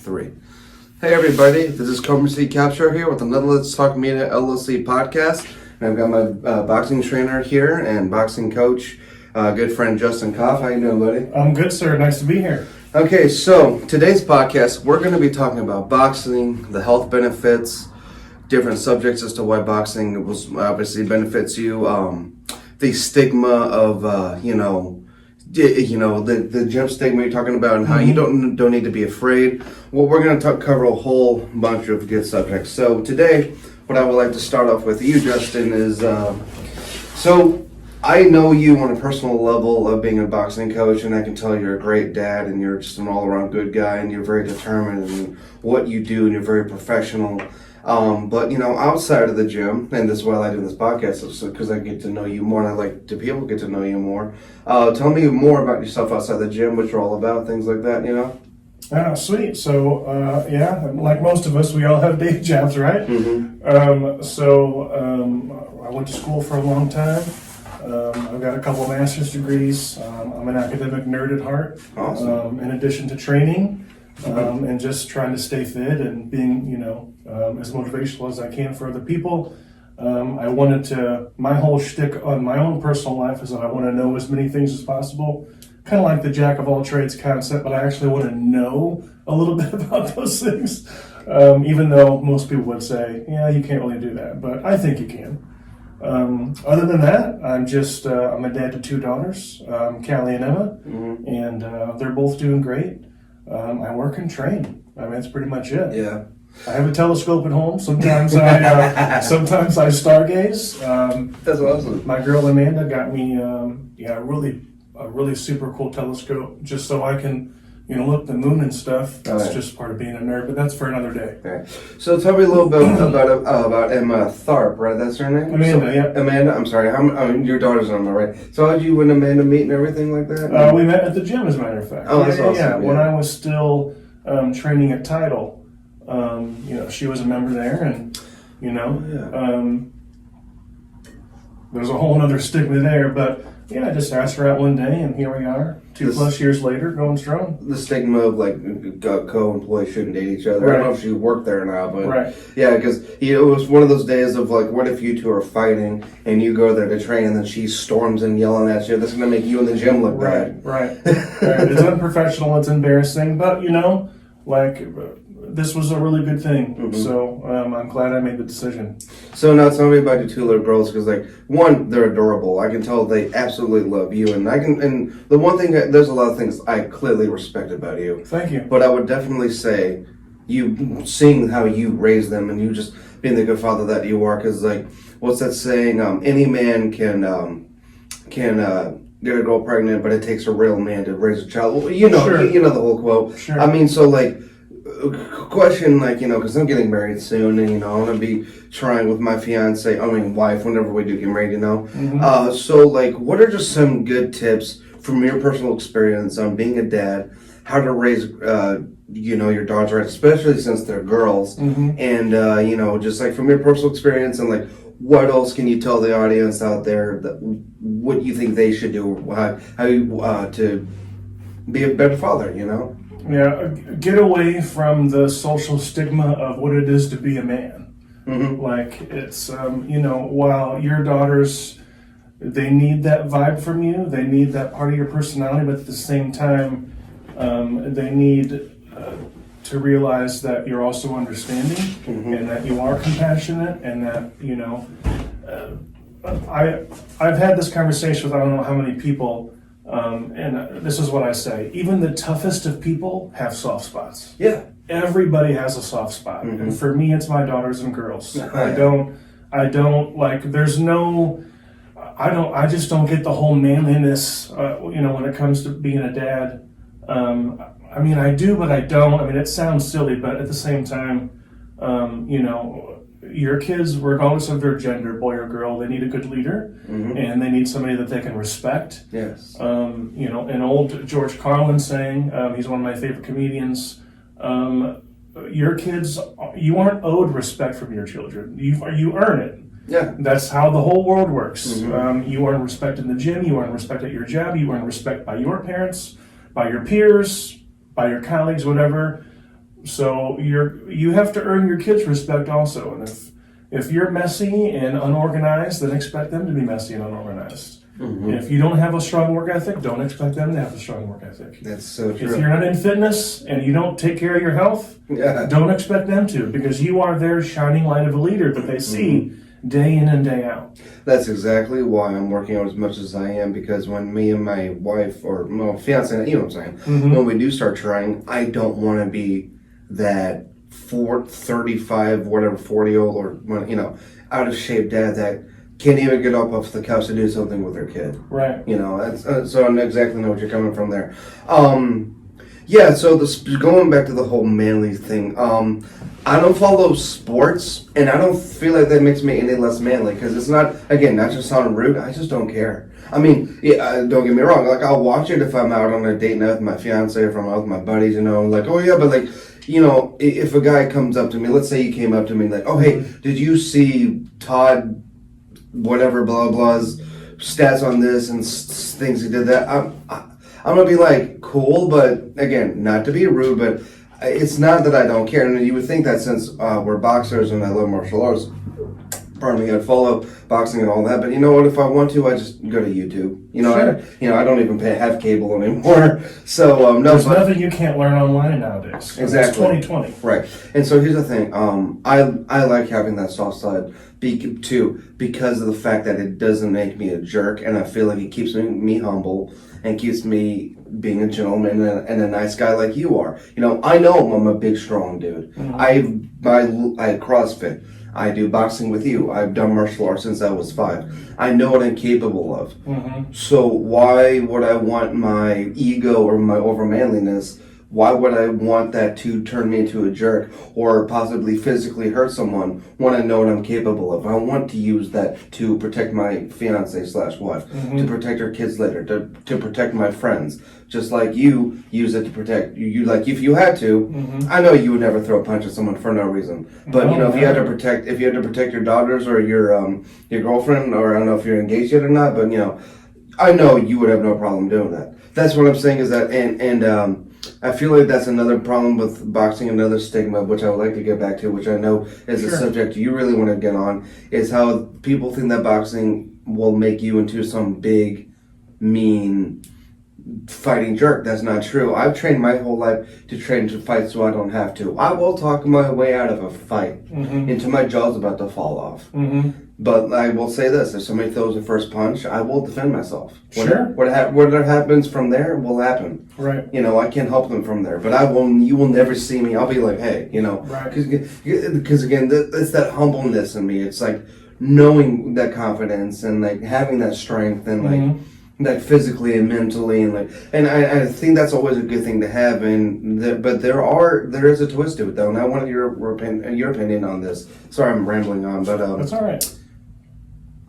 3. Hey everybody, this is Coach Capture here with another Let's Talk Media LLC podcast. And I've got my boxing trainer here and boxing coach, good friend Justin Kopf. How you doing, buddy? I'm good, sir. Nice to be here. Okay, so today's podcast, we're going to be talking about boxing, the health benefits, different subjects as to why boxing obviously benefits you, the stigma of, the gym stigma you're talking about and how you don't need to be afraid. Well, we're going to cover a whole bunch of good subjects. So today, what I would like to start off with you, Justin, is so I know you on a personal level of being a boxing coach, and I can tell you're a great dad and you're just an all-around good guy and you're very determined in what you do and you're very professional. But outside of the gym, and this is why I do this podcast, because I get to know you more and I like to people get to know you more. Tell me more about yourself outside the gym, what you're all about, things like that, Sweet. So, like most of us, we all have day jobs, right? I went to school for a long time. I've got a couple of master's degrees. I'm an academic nerd at heart. Awesome. In addition to training and just trying to stay fit and being, as motivational as I can for other people. My whole shtick on my own personal life is that I want to know as many things as possible. Kind of like the jack of all trades concept, but I actually want to know a little bit about those things. Even though most people would say, yeah, you can't really do that, but I think you can. Other than that, I'm a dad to 2 daughters, Callie and Emma, and they're both doing great. I work and train. I mean, that's pretty much it. Yeah. I have a telescope at home. Sometimes I stargaze. That's awesome. My girl Amanda got me a really super cool telescope just so I can look at the moon and stuff. That's just part of being a nerd, but that's for another day. Okay. So tell me a little bit about Emma Tharp, right? That's her name? Amanda, yeah. Amanda, I'm sorry. Your daughter's Emma, right? So how did you and Amanda meet and everything like that? We met at the gym, as a matter of fact. Oh, that's awesome. Yeah. When I was still training at Tidal, she was a member there, and there's a whole other stigma there, but I just asked her out one day, and here we are, 2+ years later, going strong. The stigma of co-employees shouldn't date each other. Right. I don't know if she worked there now, but right. Yeah, because it was one of those days of what if you two are fighting and you go there to train and then she storms in yelling at you? That's going to make you in the gym look bad. Right. It's unprofessional. It's embarrassing, but this was a really good thing. So I'm glad I made the decision. So now tell me about your 2 little girls, because one, they're adorable. I can tell they absolutely love you, and the one thing, there's a lot of things I clearly respect about you. Thank you. But I would definitely say you seeing how you raise them and you just being the good father that you are, because what's that saying? Any man can get a girl pregnant, but it takes a real man to raise a child. Well, Sure. you know the whole quote. Sure. I mean, so question, because I'm getting married soon, and I want to be trying with my wife, whenever we do get married, So what are just some good tips from your personal experience on being a dad, how to raise your daughters, right, especially since they're girls, and just from your personal experience, and what else can you tell the audience out there that what you think they should do, how you to be a better father, Yeah, get away from the social stigma of what it is to be a man. It's, while your daughters, they need that vibe from you, they need that part of your personality, but at the same time, they need to realize that you're also understanding and that you are compassionate and that, I've had this conversation with I don't know how many people. And this is what I say. Even the toughest of people have soft spots. Yeah. Everybody has a soft spot. And for me, it's my daughters and girls. I just don't get the whole manliness, when it comes to being a dad. I do, but I don't. It sounds silly, but at the same time, your kids, regardless of their gender, boy or girl, they need a good leader, and they need somebody that they can respect. Yes. An old George Carlin saying, he's one of my favorite comedians, your kids, you aren't owed respect from your children. You earn it. Yeah. That's how the whole world works. You earn respect in the gym, you earn respect at your job, you earn respect by your parents, by your peers, by your colleagues, whatever. So you have to earn your kids' respect also. And if you're messy and unorganized, then expect them to be messy and unorganized. Mm-hmm. If you don't have a strong work ethic, don't expect them to have a strong work ethic. That's so true. If you're not in fitness and you don't take care of your health, don't expect them to, because you are their shining light of a leader that they see day in and day out. That's exactly why I'm working out as much as I am, because when me and my wife or my fiance, you know what I'm saying, when we do start trying, I don't want to be that 35, whatever, 40-year-old or, you know, out of shape dad that can't even get up off the couch to do something with their kid. Right. You know, that's, so I exactly know what you're coming from there. Yeah, so going back to the whole manly thing, I don't follow sports, and I don't feel like that makes me any less manly, because it's not, again, not just sounding rude, I just don't care. I mean, don't get me wrong, like, I'll watch it if I'm out on a date night with my fiance, if I'm out with my buddies, you know, like, oh yeah, but like, you know, if a guy comes up to me, let's say he came up to me like, oh hey, did you see Todd whatever blah blah's stats on this and things he did that, I'm gonna be like, cool, but again, not to be rude, but it's not that I don't care. And you would think that since we're boxers and I love martial arts, pardon me, I'd follow boxing and all that. But you know what? If I want to, I just go to YouTube. You know, Sure. I don't even have cable anymore. So no, there's nothing you can't learn online nowadays. Exactly. It's 2020. Right. And so here's the thing. I like having that soft side too, because of the fact that it doesn't make me a jerk, and I feel like it keeps me humble and keeps me being a gentleman and a nice guy like you are. You know, I know I'm a big, strong dude. I CrossFit. I do boxing with you. I've done martial arts since I was 5. I know what I'm capable of. So why would I want my ego or my overmanliness? Why would I want that to turn me into a jerk or possibly physically hurt someone when I know what I'm capable of? I want to use that to protect my fiance/wife, to protect her kids later, to protect my friends. Just like you use it to protect you. Like if you had to, I know you would never throw a punch at someone for no reason. But you know, if you had to protect your daughters or your girlfriend, or I don't know if you're engaged yet or not, but you know, I know you would have no problem doing that. That's what I'm saying is that, and I feel like that's another problem with boxing, another stigma, which I would like to get back to, which I know is a subject you really want to get on, is how people think that boxing will make you into some big, mean, fighting jerk. That's not true. I've trained my whole life to train to fight so I don't have to. I will talk my way out of a fight until my jaw's about to fall off. But I will say this, if somebody throws the first punch, I will defend myself. Whatever happens from there will happen. Right. You know, I can't help them from there. But you will never see me. I'll be like, hey, you know. Right. Because again, it's that humbleness in me. It's like knowing that confidence and like having that strength and like that physically and mentally and I think that's always a good thing to have. But there is a twist to it though, and I wanted your opinion on this. Sorry, I'm rambling on, but that's all right.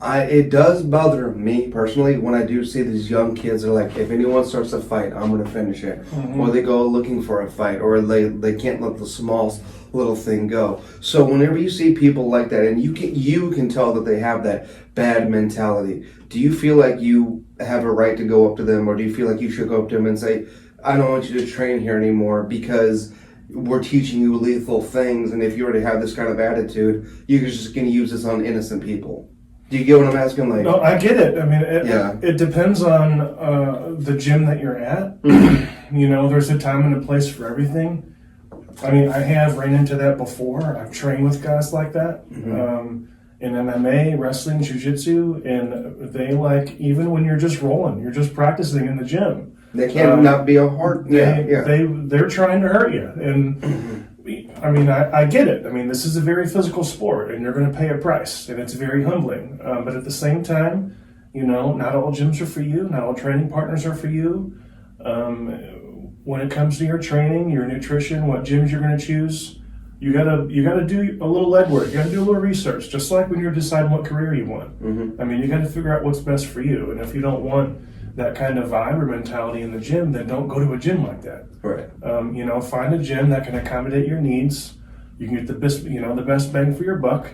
It does bother me personally when I do see these young kids that are like, if anyone starts a fight, I'm going to finish it. Or they go looking for a fight, or they can't let the small little thing go. So whenever you see people like that, and you can tell that they have that bad mentality, do you feel like you have a right to go up to them, or do you feel like you should go up to them and say, I don't want you to train here anymore because we're teaching you lethal things, and if you already have this kind of attitude, you're just going to use this on innocent people? Do you get what I'm asking? Like, no, I get it. I mean, it depends on the gym that you're at. You know, there's a time and a place for everything. I mean, I have ran into that before. I've trained with guys like that in MMA, wrestling, jiu-jitsu, and they like, even when you're just rolling, you're just practicing in the gym. They can't not be a hard. They're trying to hurt you, and I mean, I get it. I mean, this is a very physical sport, and you're going to pay a price, and it's very humbling. But at the same time, you know, not all gyms are for you. Not all training partners are for you. When it comes to your training, your nutrition, what gyms you're going to choose, you gotta do a little legwork. You gotta do a little research, just like when you're deciding what career you want. I mean, you got to figure out what's best for you, and if you don't want that kind of vibe or mentality in the gym, then don't go to a gym like that. Right. You know, find a gym that can accommodate your needs. You can get the best bang for your buck,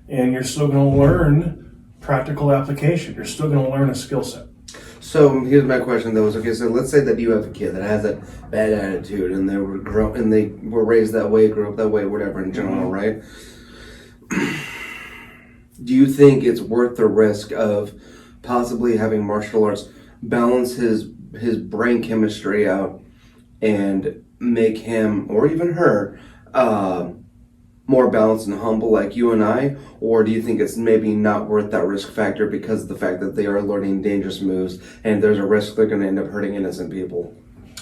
and you're still going to learn practical application. You're still going to learn a skill set. So here's my question though: is okay. So let's say that you have a kid that has that bad attitude, and they were raised that way, grew up that way, whatever in general, right? Do you think it's worth the risk of possibly having martial arts balance his brain chemistry out and make him or even her more balanced and humble like you and I? Or do you think it's maybe not worth that risk factor because of the fact that they are learning dangerous moves and there's a risk they're going to end up hurting innocent people?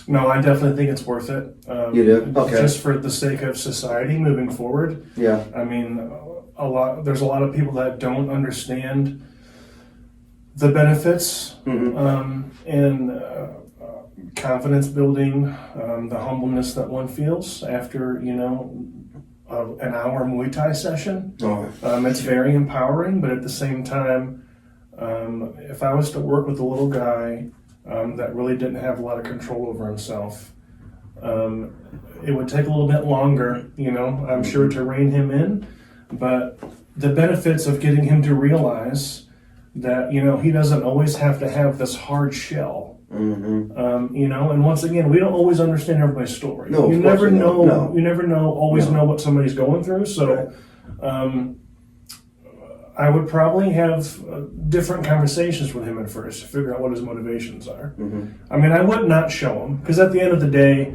No, I definitely think it's worth it. You do? Okay. Just for the sake of society moving forward. Yeah. I mean, there's a lot of people that don't understand the benefits and confidence building, the humbleness that one feels after, an hour Muay Thai session. Oh. It's very empowering, but at the same time, if I was to work with a little guy that really didn't have a lot of control over himself, it would take a little bit longer, I'm sure, to rein him in. But the benefits of getting him to realize that, he doesn't always have to have this hard shell. And once again, we don't always understand everybody's story. No, you never know. No. You never always know what somebody's going through. So, I would probably have different conversations with him at first to figure out what his motivations are. I mean, I would not show him because at the end of the day,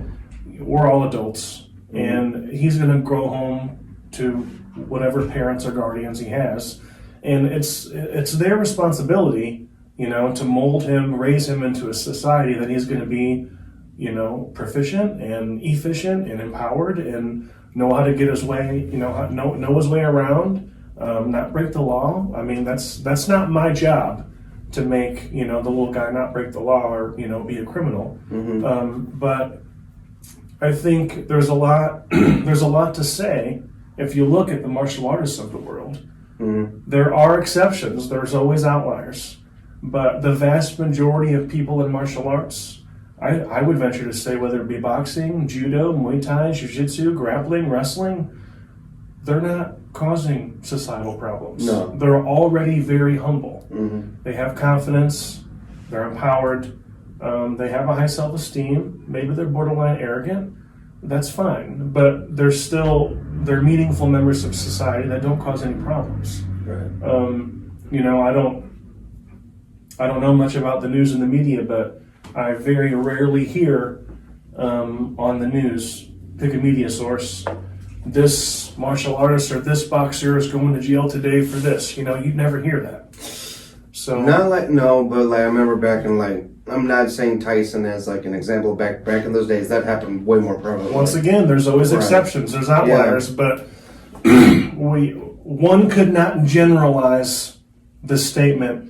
we're all adults, and he's going to grow home to whatever parents or guardians he has, and it's their responsibility, to mold him, raise him into a society that he's going to be, proficient and efficient and empowered and know how to get his way, know his way around, not break the law. I mean, that's not my job to make, the little guy not break the law or, be a criminal. But I think there's a lot to say. If you look at the martial artists of the world, there are exceptions. There's always outliers. But the vast majority of people in martial arts, I would venture to say, whether it be boxing, judo, Muay Thai, jiu-jitsu, grappling, wrestling, they're not causing societal problems. No. They're already very humble. They have confidence. They're empowered. They have a high self-esteem. Maybe they're borderline arrogant. That's fine. But they're meaningful members of society that don't cause any problems. Right. I don't know much about the news and the media, but I very rarely hear on the news, pick a media source, this martial artist or this boxer is going to jail today for this. You'd never hear that. So but I remember back in I'm not saying Tyson as an example. Back in those days, that happened way more prevalently. Once again, there's always exceptions. There's outliers, but one could not generalize the statement,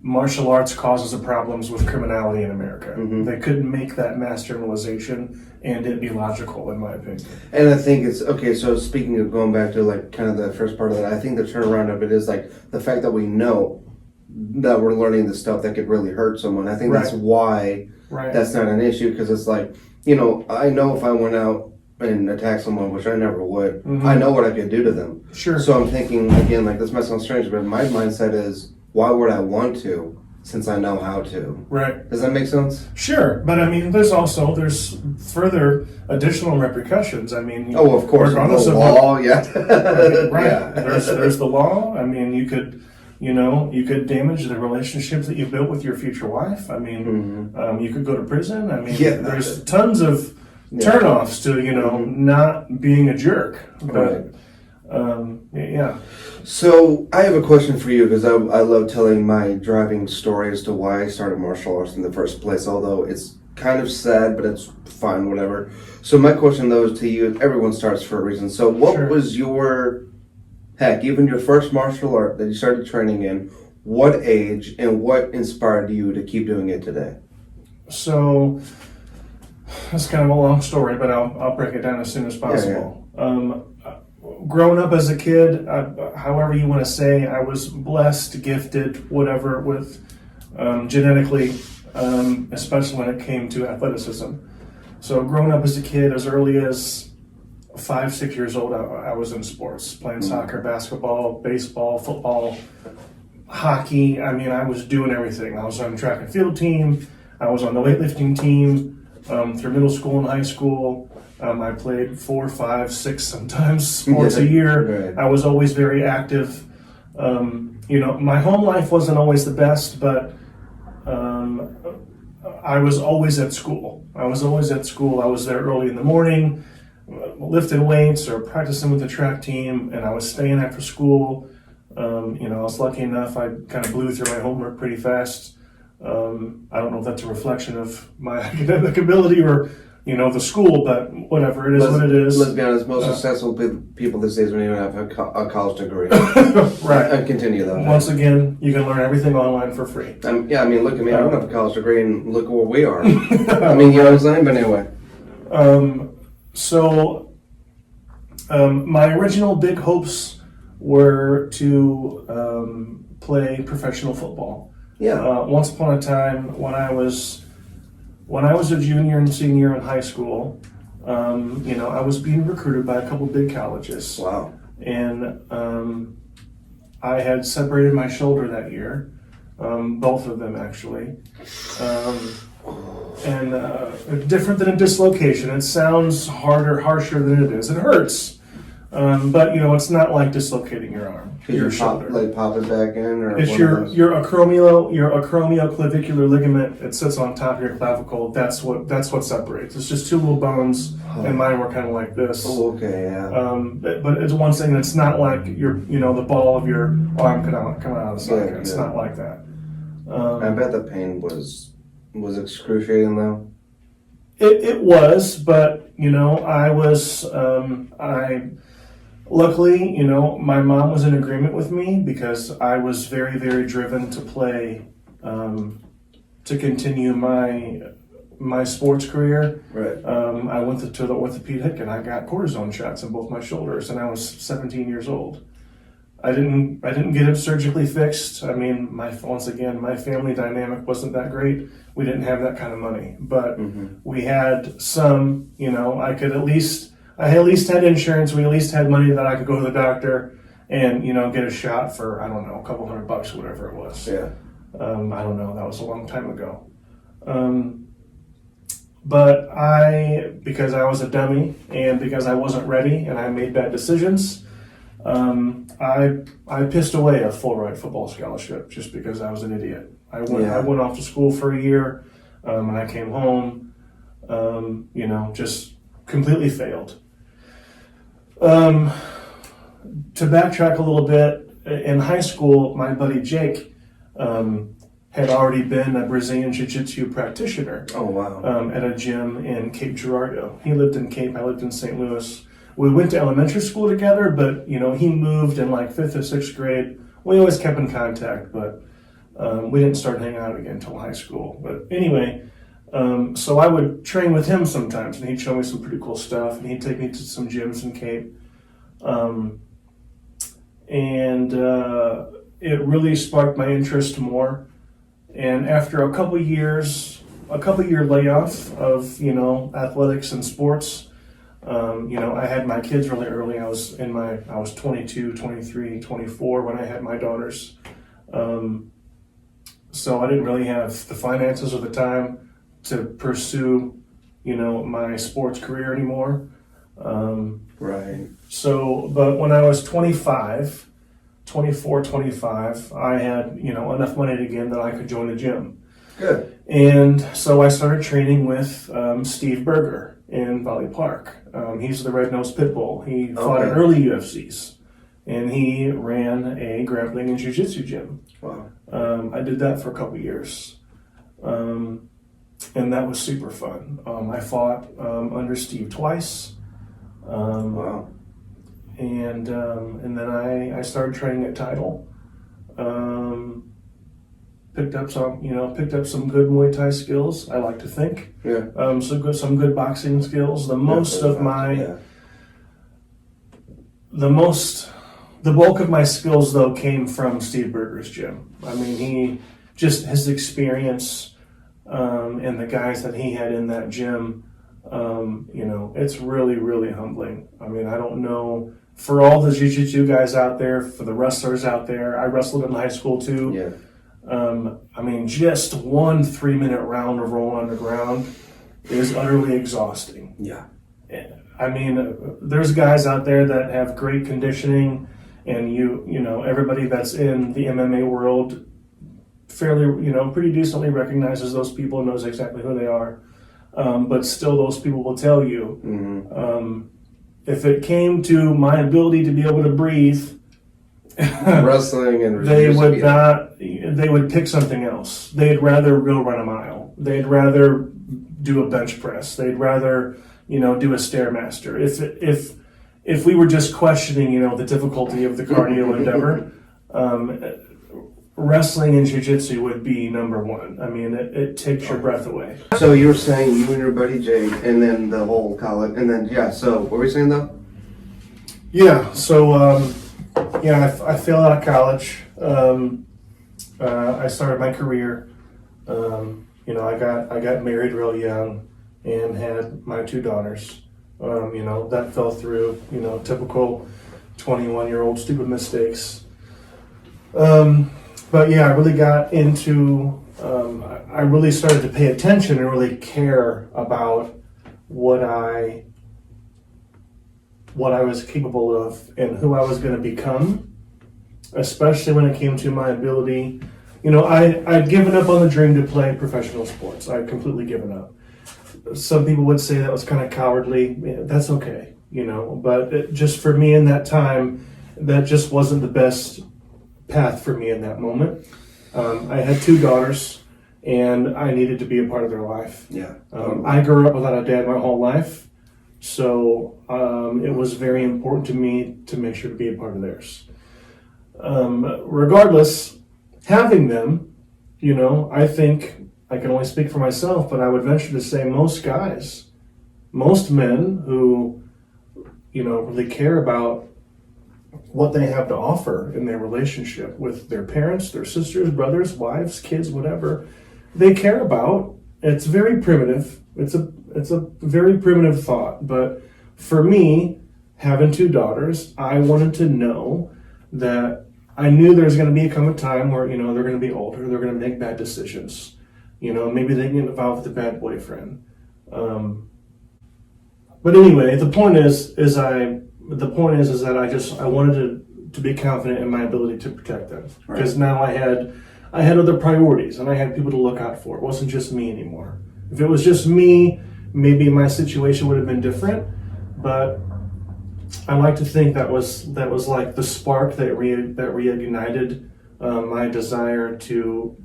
martial arts causes the problems with criminality in America. They couldn't make that mass generalization, and it'd be logical, in my opinion. And I think it's okay. So speaking of going back to kind of the first part of that, I think the turnaround of it is the fact that we know that we're learning the stuff that could really hurt someone. I think that's why that's not an issue, because it's I know if I went out and attacked someone, which I never would, I know what I could do to them. Sure. So I'm thinking, again, this might sound strange, but my mindset is, why would I want to, since I know how to? Right. Does that make sense? Sure, but I mean, there's further additional repercussions. I mean, of course, regardless the of law, right. Yeah. There's the law. I mean, you could damage the relationships that you built with your future wife. I mean, you could go to prison. I mean, there's tons of turnoffs to not being a jerk. But yeah. So I have a question for you, because I love telling my driving story as to why I started martial arts in the first place, although it's kind of sad, but it's fine, whatever. So my question though is to you, everyone starts for a reason. So what was even your first martial art that you started training in, what age, and what inspired you to keep doing it today? So that's kind of a long story, but I'll break it down as soon as possible. Growing up as a kid, however you want to say, I was blessed, gifted, whatever, with genetically, especially when it came to athleticism. So growing up as a kid, as early as 5-6 years old, I was in sports, playing soccer, basketball, baseball, football, hockey. I mean, I was doing everything. I was on the track and field team. I was on the weightlifting team through middle school and high school. I played 4, 5, 6 sometimes sports a year. Right. I was always very active. My home life wasn't always the best, but I was always at school. I was there early in the morning, lifting weights or practicing with the track team, and I was staying after school. I was lucky enough, I kind of blew through my homework pretty fast. I don't know if that's a reflection of my academic ability or, the school, but whatever, it is what it is. Let's be honest, most successful people these days don't even have a college degree. Right. I continue though. Once again, you can learn everything online for free. Look at me, I don't have a college degree and look where we are. You know what I'm saying? But anyway. My original big hopes were to play professional football. Yeah. Once upon a time, when I was a junior and senior in high school, I was being recruited by a couple big colleges. Wow. And I had separated my shoulder that year, both of them actually. Different than a dislocation. It sounds harsher than it is. It hurts. But it's not like dislocating your arm, your shoulder. Pop it back in, or it's your acromioclavicular ligament. It sits on top of your clavicle. That's what separates. It's just two little bones, and mine were kind of like this. Oh, okay, yeah. But it's one thing that's not like the ball of your arm coming out of the socket. Yeah, it's not like that. I bet the pain was excruciating though. It was, but luckily, my mom was in agreement with me because I was very, very driven to play, to continue my sports career. Right. I went to the orthopedic and I got cortisone shots in both my shoulders, and I was 17 years old. I didn't get it surgically fixed. I mean, my family dynamic wasn't that great. We didn't have that kind of money, but we had some. I at least had insurance. We at least had money that I could go to the doctor and get a shot for, I don't know, a couple $100, whatever it was. Yeah. I don't know. That was a long time ago. But because I was a dummy and because I wasn't ready and I made bad decisions, I pissed away a full ride football scholarship just because I was an idiot. I went off to school for a year, and I came home, just completely failed. To backtrack a little bit, in high school, my buddy Jake had already been a Brazilian Jiu-Jitsu practitioner. Oh, wow. At a gym in Cape Girardeau. He lived in Cape, I lived in St. Louis. We went to elementary school together, but he moved in like 5th or 6th grade. We always kept in contact, but we didn't start hanging out again until high school. But anyway, so I would train with him sometimes, and he'd show me some pretty cool stuff, and he'd take me to some gyms in Cape. It really sparked my interest more. And after a couple year layoff of athletics and sports, I had my kids really early. I was 22, 23, 24 when I had my daughters. So I didn't really have the finances or the time to pursue, my sports career anymore. Right. So, but when I was 24, 25, I had, enough money to give that I could join a gym. Good. And so I started training with Steve Berger in Valley Park. He's the red-nosed pit bull. He fought in early UFCs, and he ran a grappling and jiu-jitsu gym. Wow. I did that for a couple years, and that was super fun. I fought under Steve twice. Wow. And then I started training at Tidal. Picked up some good Muay Thai skills. I like to think. Yeah. Some good boxing skills. The bulk of my skills though came from Steve Berger's gym. I mean, his experience, and the guys that he had in that gym. It's really, really humbling. I mean, I don't know for all the jiu-jitsu guys out there, for the wrestlers out there, I wrestled in high school too. Yeah. I mean, just 1 3-minute round of roll underground is utterly exhausting. Yeah. I mean, there's guys out there that have great conditioning, and you know, everybody that's in the MMA world fairly, pretty decently recognizes those people and knows exactly who they are. But still, those people will tell you, if it came to my ability to be able to breathe, Wrestling and they would not. They would pick something else. They'd rather go run a mile. They'd rather do a bench press. They'd rather, do a stairmaster. If we were just questioning, the difficulty of the cardio endeavor, wrestling and jiu-jitsu would be number one. I mean, it takes your breath away. So you were saying you and your buddy Jay, and then the whole college, and then so what were you saying though? Yeah. So I failed out of college. I started my career. I got married real young and had my 2 daughters. That fell through. Typical 21-year-old stupid mistakes. But yeah, I really got into. I really started to pay attention and really care about what I was capable of and who I was going to become, especially when it came to my ability. I'd given up on the dream to play professional sports. I'd completely given up. Some people would say that was kind of cowardly. Yeah, that's okay, but just for me in that time, that just wasn't the best path for me in that moment. I had 2 daughters, and I needed to be a part of their life. Yeah. I grew up without a dad my whole life, so it was very important to me to make sure to be a part of theirs. Regardless, having them, I think I can only speak for myself, but I would venture to say most men who, really care about what they have to offer in their relationship with their parents, their sisters, brothers, wives, kids, whatever they care about. It's very primitive. It's a very primitive thought. But for me, having 2 daughters, I wanted to know that I knew there was going to come a time where, they're going to be older, they're going to make bad decisions. Maybe they get involved with a bad boyfriend. But anyway, the point is that I wanted to be confident in my ability to protect them, because now I had other priorities and I had people to look out for. It wasn't just me anymore. If it was just me, maybe my situation would have been different. But I like to think that was like the spark that reignited my desire to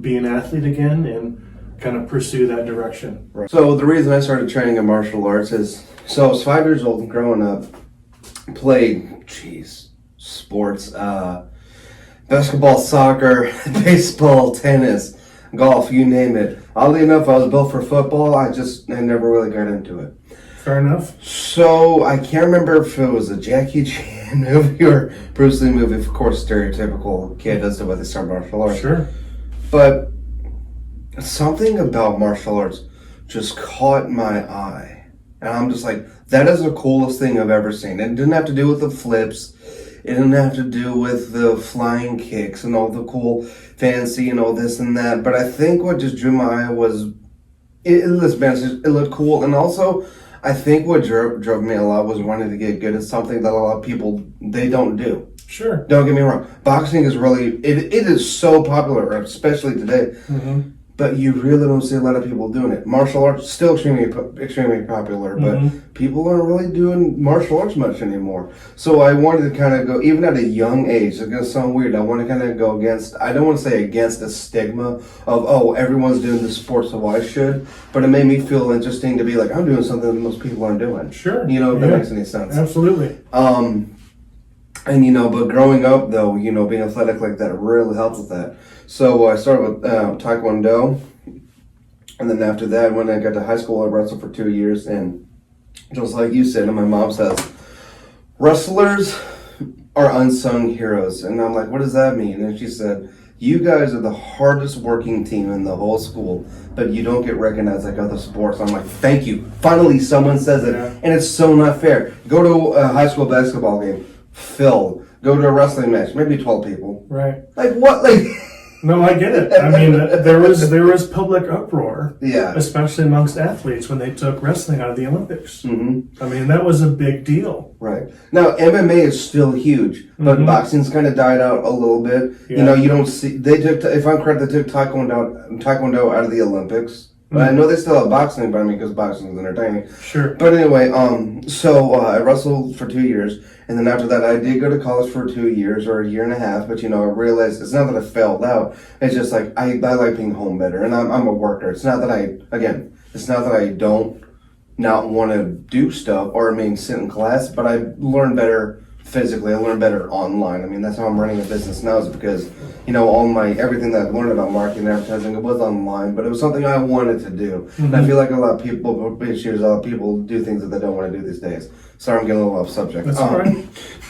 be an athlete again and kind of pursue that direction. Right. So the reason I started training in martial arts is, I was 5 years old and growing up, played, sports, basketball, soccer, baseball, tennis, golf, you name it. Oddly enough, I was built for football. I never really got into it. Fair enough. So I can't remember if it was a Jackie Chan movie or Bruce Lee movie. Of course, stereotypical kid does the way they start martial arts. Sure. But something about martial arts just caught my eye. And I'm just like, that is the coolest thing I've ever seen. It didn't have to do with the flips. It didn't have to do with the flying kicks and all the cool fancy and all this and that. But I think what just drew my eye was, it looked cool. And also, I think what drove me a lot was wanting to get good at something that a lot of people, they don't do. Sure. Don't get me wrong. Boxing is really, it is so popular, especially today. Mm-hmm. But you really don't see a lot of people doing it. Martial arts still extremely popular, but people aren't really doing martial arts much anymore. So I wanted to kind of go, even at a young age, it's going to sound weird, I want to kind of go against, I don't want to say against the stigma of, everyone's doing this sport, so I should. But it made me feel interesting to be like, I'm doing something that most people aren't doing. Sure. If that makes any sense. Absolutely. But growing up, though, being athletic like that really helped with that. So I started with Taekwondo, and then after that, when I got to high school, I wrestled for 2 years, and just like you said, and my mom says, wrestlers are unsung heroes. And I'm like, what does that mean? And she said, You guys are the hardest working team in the whole school, but you don't get recognized like other sports. I'm like, thank you. Finally, someone says it. Yeah. And it's so not fair. Go to a high school basketball game, filled. Go to a wrestling match, maybe 12 people. Right. Like, what? Like... No, I get it. I mean, there was public uproar, Yeah. especially amongst athletes when they took wrestling out of the Olympics. Mm-hmm. I mean, that was a big deal. Right. Now, MMA is still huge, but boxing's kind of died out a little bit. Yeah. You know, you don't see... They took, if I'm correct, they took Taekwondo out of the Olympics. But I know they still have boxing, but I mean, because boxing is entertaining. Sure. But anyway, so I wrestled for 2 years, and then after that, I did go to college for 2 years or a year and a half. But you know, I realized it's not that I failed out. It's just like I like being home better, and I'm a worker. It's not that it's not that I don't not want to do stuff or sit in class, but I learn better physically. I learn better online. I mean, that's how I'm running a business now, is because, you know, everything that I've learned about marketing and advertising, it was online, but it was something I wanted to do. And I feel like a lot of people do things that they don't want to do these days. Sorry, I'm getting a little off subject. That's all right.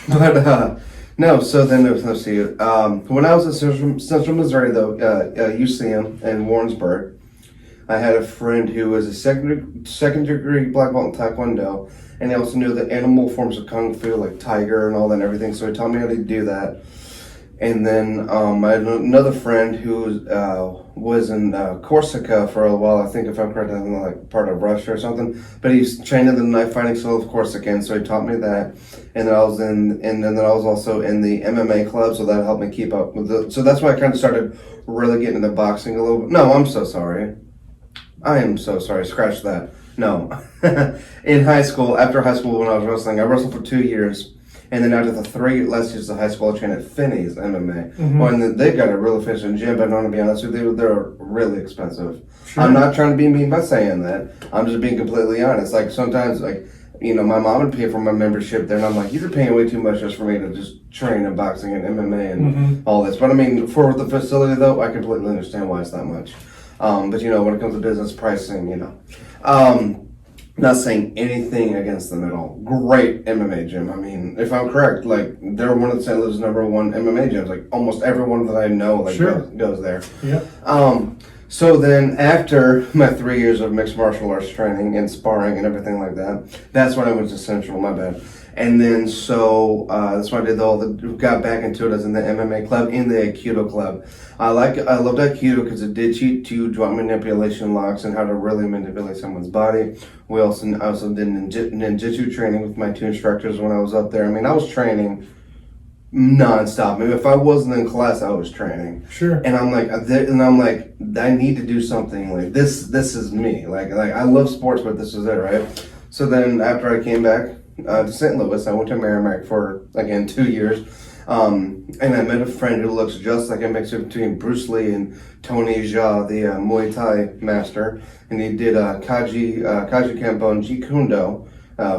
But, no, so then let's see. When I was in Central Missouri, though, UCM in Warrensburg, I had a friend who was a second degree black belt in Taekwondo, and he also knew the animal forms of Kung Fu, like tiger and all that and everything, so he taught me how to do that. And then I had another friend who was in Corsica for a while, I think if I'm correct, I think like part of Russia or something, but he's trained in the knife fighting school of Corsican, so he taught me that. And then I was also in the MMA club, so that helped me keep up with so that's why I kind of started really getting into boxing a little bit. No, I'm so sorry. I am so sorry. Scratch that. No. In high school, after high school when I was wrestling, I wrestled for 2 years. And then after the 3 last years of high school, I trained at Finney's MMA. Well, and they've got a really efficient gym, but I want to be honest with you, they're really expensive. Sure. I'm not trying to be mean by saying that. I'm just being completely honest. Like sometimes, like, you know, my mom would pay for my membership there, and I'm like, you're paying way too much just for me to just train in boxing and MMA and all this. But I mean, for the facility though, I completely understand why it's that much. But you know, when it comes to business pricing, you know, not saying anything against them at all. Great MMA gym. I mean, if I'm correct, like they're one of the St. Louis #1 MMA gyms. Like almost everyone that I know, like goes there. Yeah. So then after my 3 years of mixed martial arts training and sparring and everything like that, that's when I went to Central. My bad. And then so that's when I did got back into it as in the MMA club, in the Aikido club. I loved Aikido because it did teach you joint manipulation locks and how to really manipulate someone's body. I also did ninjutsu training with my 2 instructors when I was up there. I mean, I was training nonstop. I mean, if I wasn't in class, I was training. Sure. And I'm like, I need to do something like this. This is me. Like I love sports, but this is it, right? So then after I came back to St. Louis, I went to Merrimack for again 2 years. And I met a friend who looks just like a mixture between Bruce Lee and Tony Jaa, the Muay Thai master. And he did Kaji Kempo and Jeet Kune Do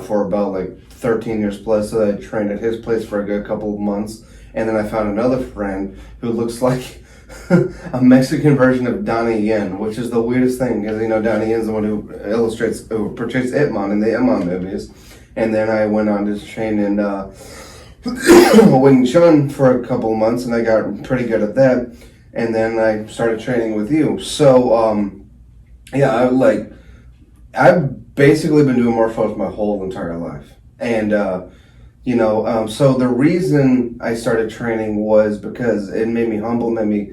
for about like 13 years plus. So I trained at his place for a good couple of months. And then I found another friend who looks like a Mexican version of Donnie Yen, which is the weirdest thing because, you know, Donnie Yen's the one who portrays Ip Man in the Ip Man movies. And then I went on to train in Wing Chun for a couple of months, and I got pretty good at that. And then I started training with you. So, I've basically been doing martial arts my whole entire life. And, so the reason I started training was because it made me humble, made me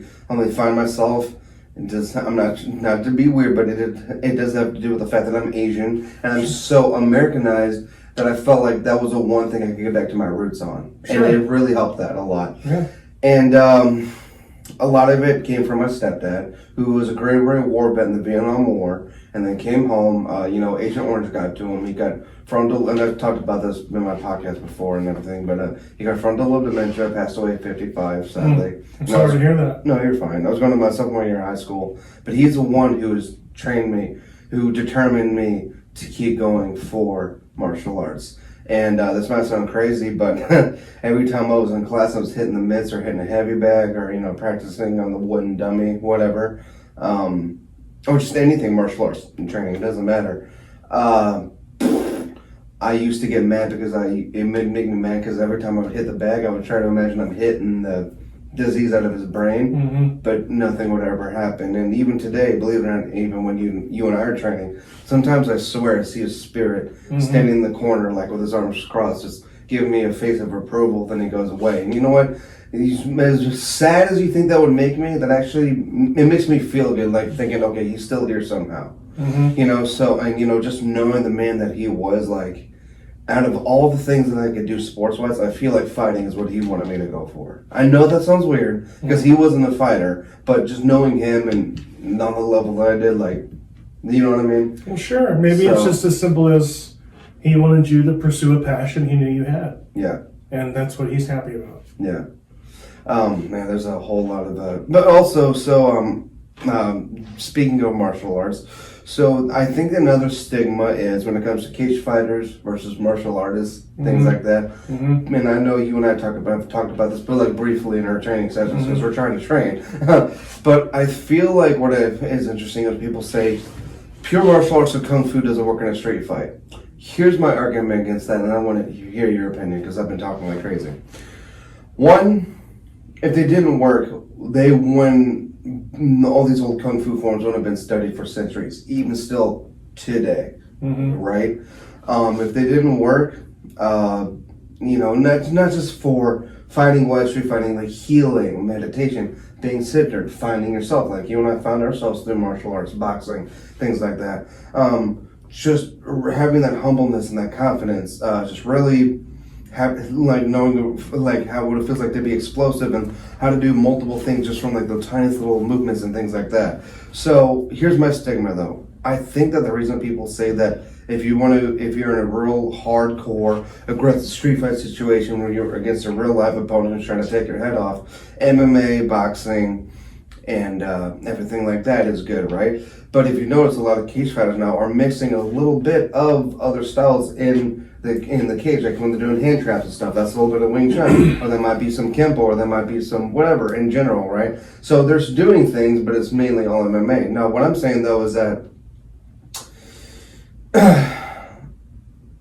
find myself. I'm not to be weird, but it does have to do with the fact that I'm Asian and I'm so Americanized that I felt like that was the one thing I could get back to my roots on. Sure. And it really helped that a lot. Yeah. And a lot of it came from my stepdad, who was a Green Beret war vet in the Vietnam War, and then came home. Agent Orange got to him. He got frontal, and I've talked about this in my podcast before and everything, but he got frontal lobe dementia, passed away at 55, sadly. I'm sorry to hear that. No, you're fine. I was going to my sophomore year of high school, but he's the one who's trained me, who determined me to keep going for martial arts. And this might sound crazy, but every time I was in class, I was hitting the mitts or hitting a heavy bag or, practicing on the wooden dummy, whatever. Or just anything martial arts and training, it doesn't matter. I used to get mad because it made me mad because every time I would hit the bag, I would try to imagine I'm hitting the disease out of his brain, Mm-hmm. but nothing would ever happen. And even today, believe it or not, even when you and I are training, sometimes I swear I see his spirit standing in the corner, like with his arms crossed, just giving me a face of approval. Then he goes away. And you know what? As sad as you think that would make me, that actually it makes me feel good, like thinking, okay, he's still here somehow. You know, so, and you know, just knowing the man that he was, like, out of all the things that I could do sports-wise, I feel like fighting is what he wanted me to go for. I know that sounds weird, because he wasn't a fighter, but just knowing him and on the level that I did, like, you know what I mean? Well, sure. Maybe it's just as simple as he wanted you to pursue a passion he knew you had. Yeah. And that's what he's happy about. Yeah. Man, there's a whole lot of that. But also, so, speaking of martial arts, so I think another stigma is when it comes to cage fighters versus martial artists, things like that. And I know you and I talked about this, but like briefly in our training sessions because we're trying to train. But I feel like what is interesting is people say pure martial arts or kung fu doesn't work in a street fight. Here's my argument against that, and I want to hear your opinion because I've been talking like crazy. One, if they didn't work, they wouldn't. All these old kung fu forms would have been studied for centuries, even still today, right? If they didn't work, you know, not just for fighting wise street fighting, like healing, meditation, being centered, finding yourself, like you and I found ourselves through martial arts, boxing, things like that. Just having that humbleness and that confidence, just really like knowing like how what it feels like to be explosive and how to do multiple things just from like the tiniest little movements and things like that. So here's my stigma though. I think that the reason people say that if you're in a real hardcore aggressive street fight situation where you're against a real live opponent who's trying to take your head off, MMA, boxing, and everything like that is good, right? But if you notice, a lot of cage fighters now are mixing a little bit of other styles in the cage, like when they're doing hand traps and stuff. That's a little bit of Wing Chun, or there might be some Kempo, or there might be some whatever in general, right? So they're doing things, but it's mainly all MMA. Now, what I'm saying though is that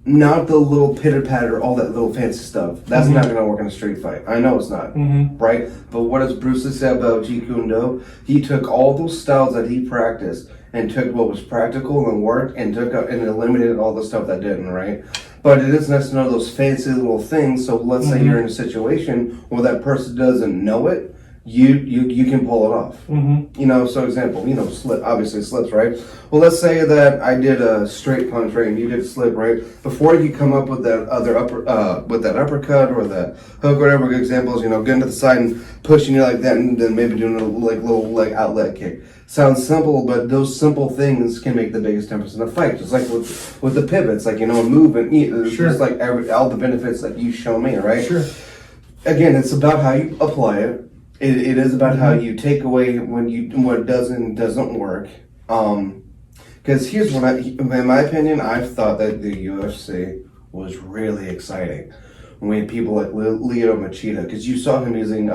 not the little pitter patter, all that little fancy stuff. That's not going to work in a street fight. I know it's not, right? But what does Bruce Lee say about Jeet Kune Do? He took all those styles that he practiced and took what was practical and worked and eliminated all the stuff that didn't, right? But it is nice to know those fancy little things. So let's say you're in a situation where that person doesn't know it, you can pull it off. You know, so example, you know, obviously slips, right? Well, let's say that I did a straight punch, right, and you did a slip, right? Before you come up with that other uppercut or that hook, or whatever, good examples, you know, getting to the side and pushing you like that, and then maybe doing a little outlet kick. Sounds simple, but those simple things can make the biggest difference in a fight. Just like with the pivots, like, you know, movement, just like all the benefits that you show me, right? Sure. Again, it's about how you apply it. It is about how you take away what doesn't work. Because here's what in my opinion, I've thought that the UFC was really exciting. When we had people like Lyoto Machida, because you saw him using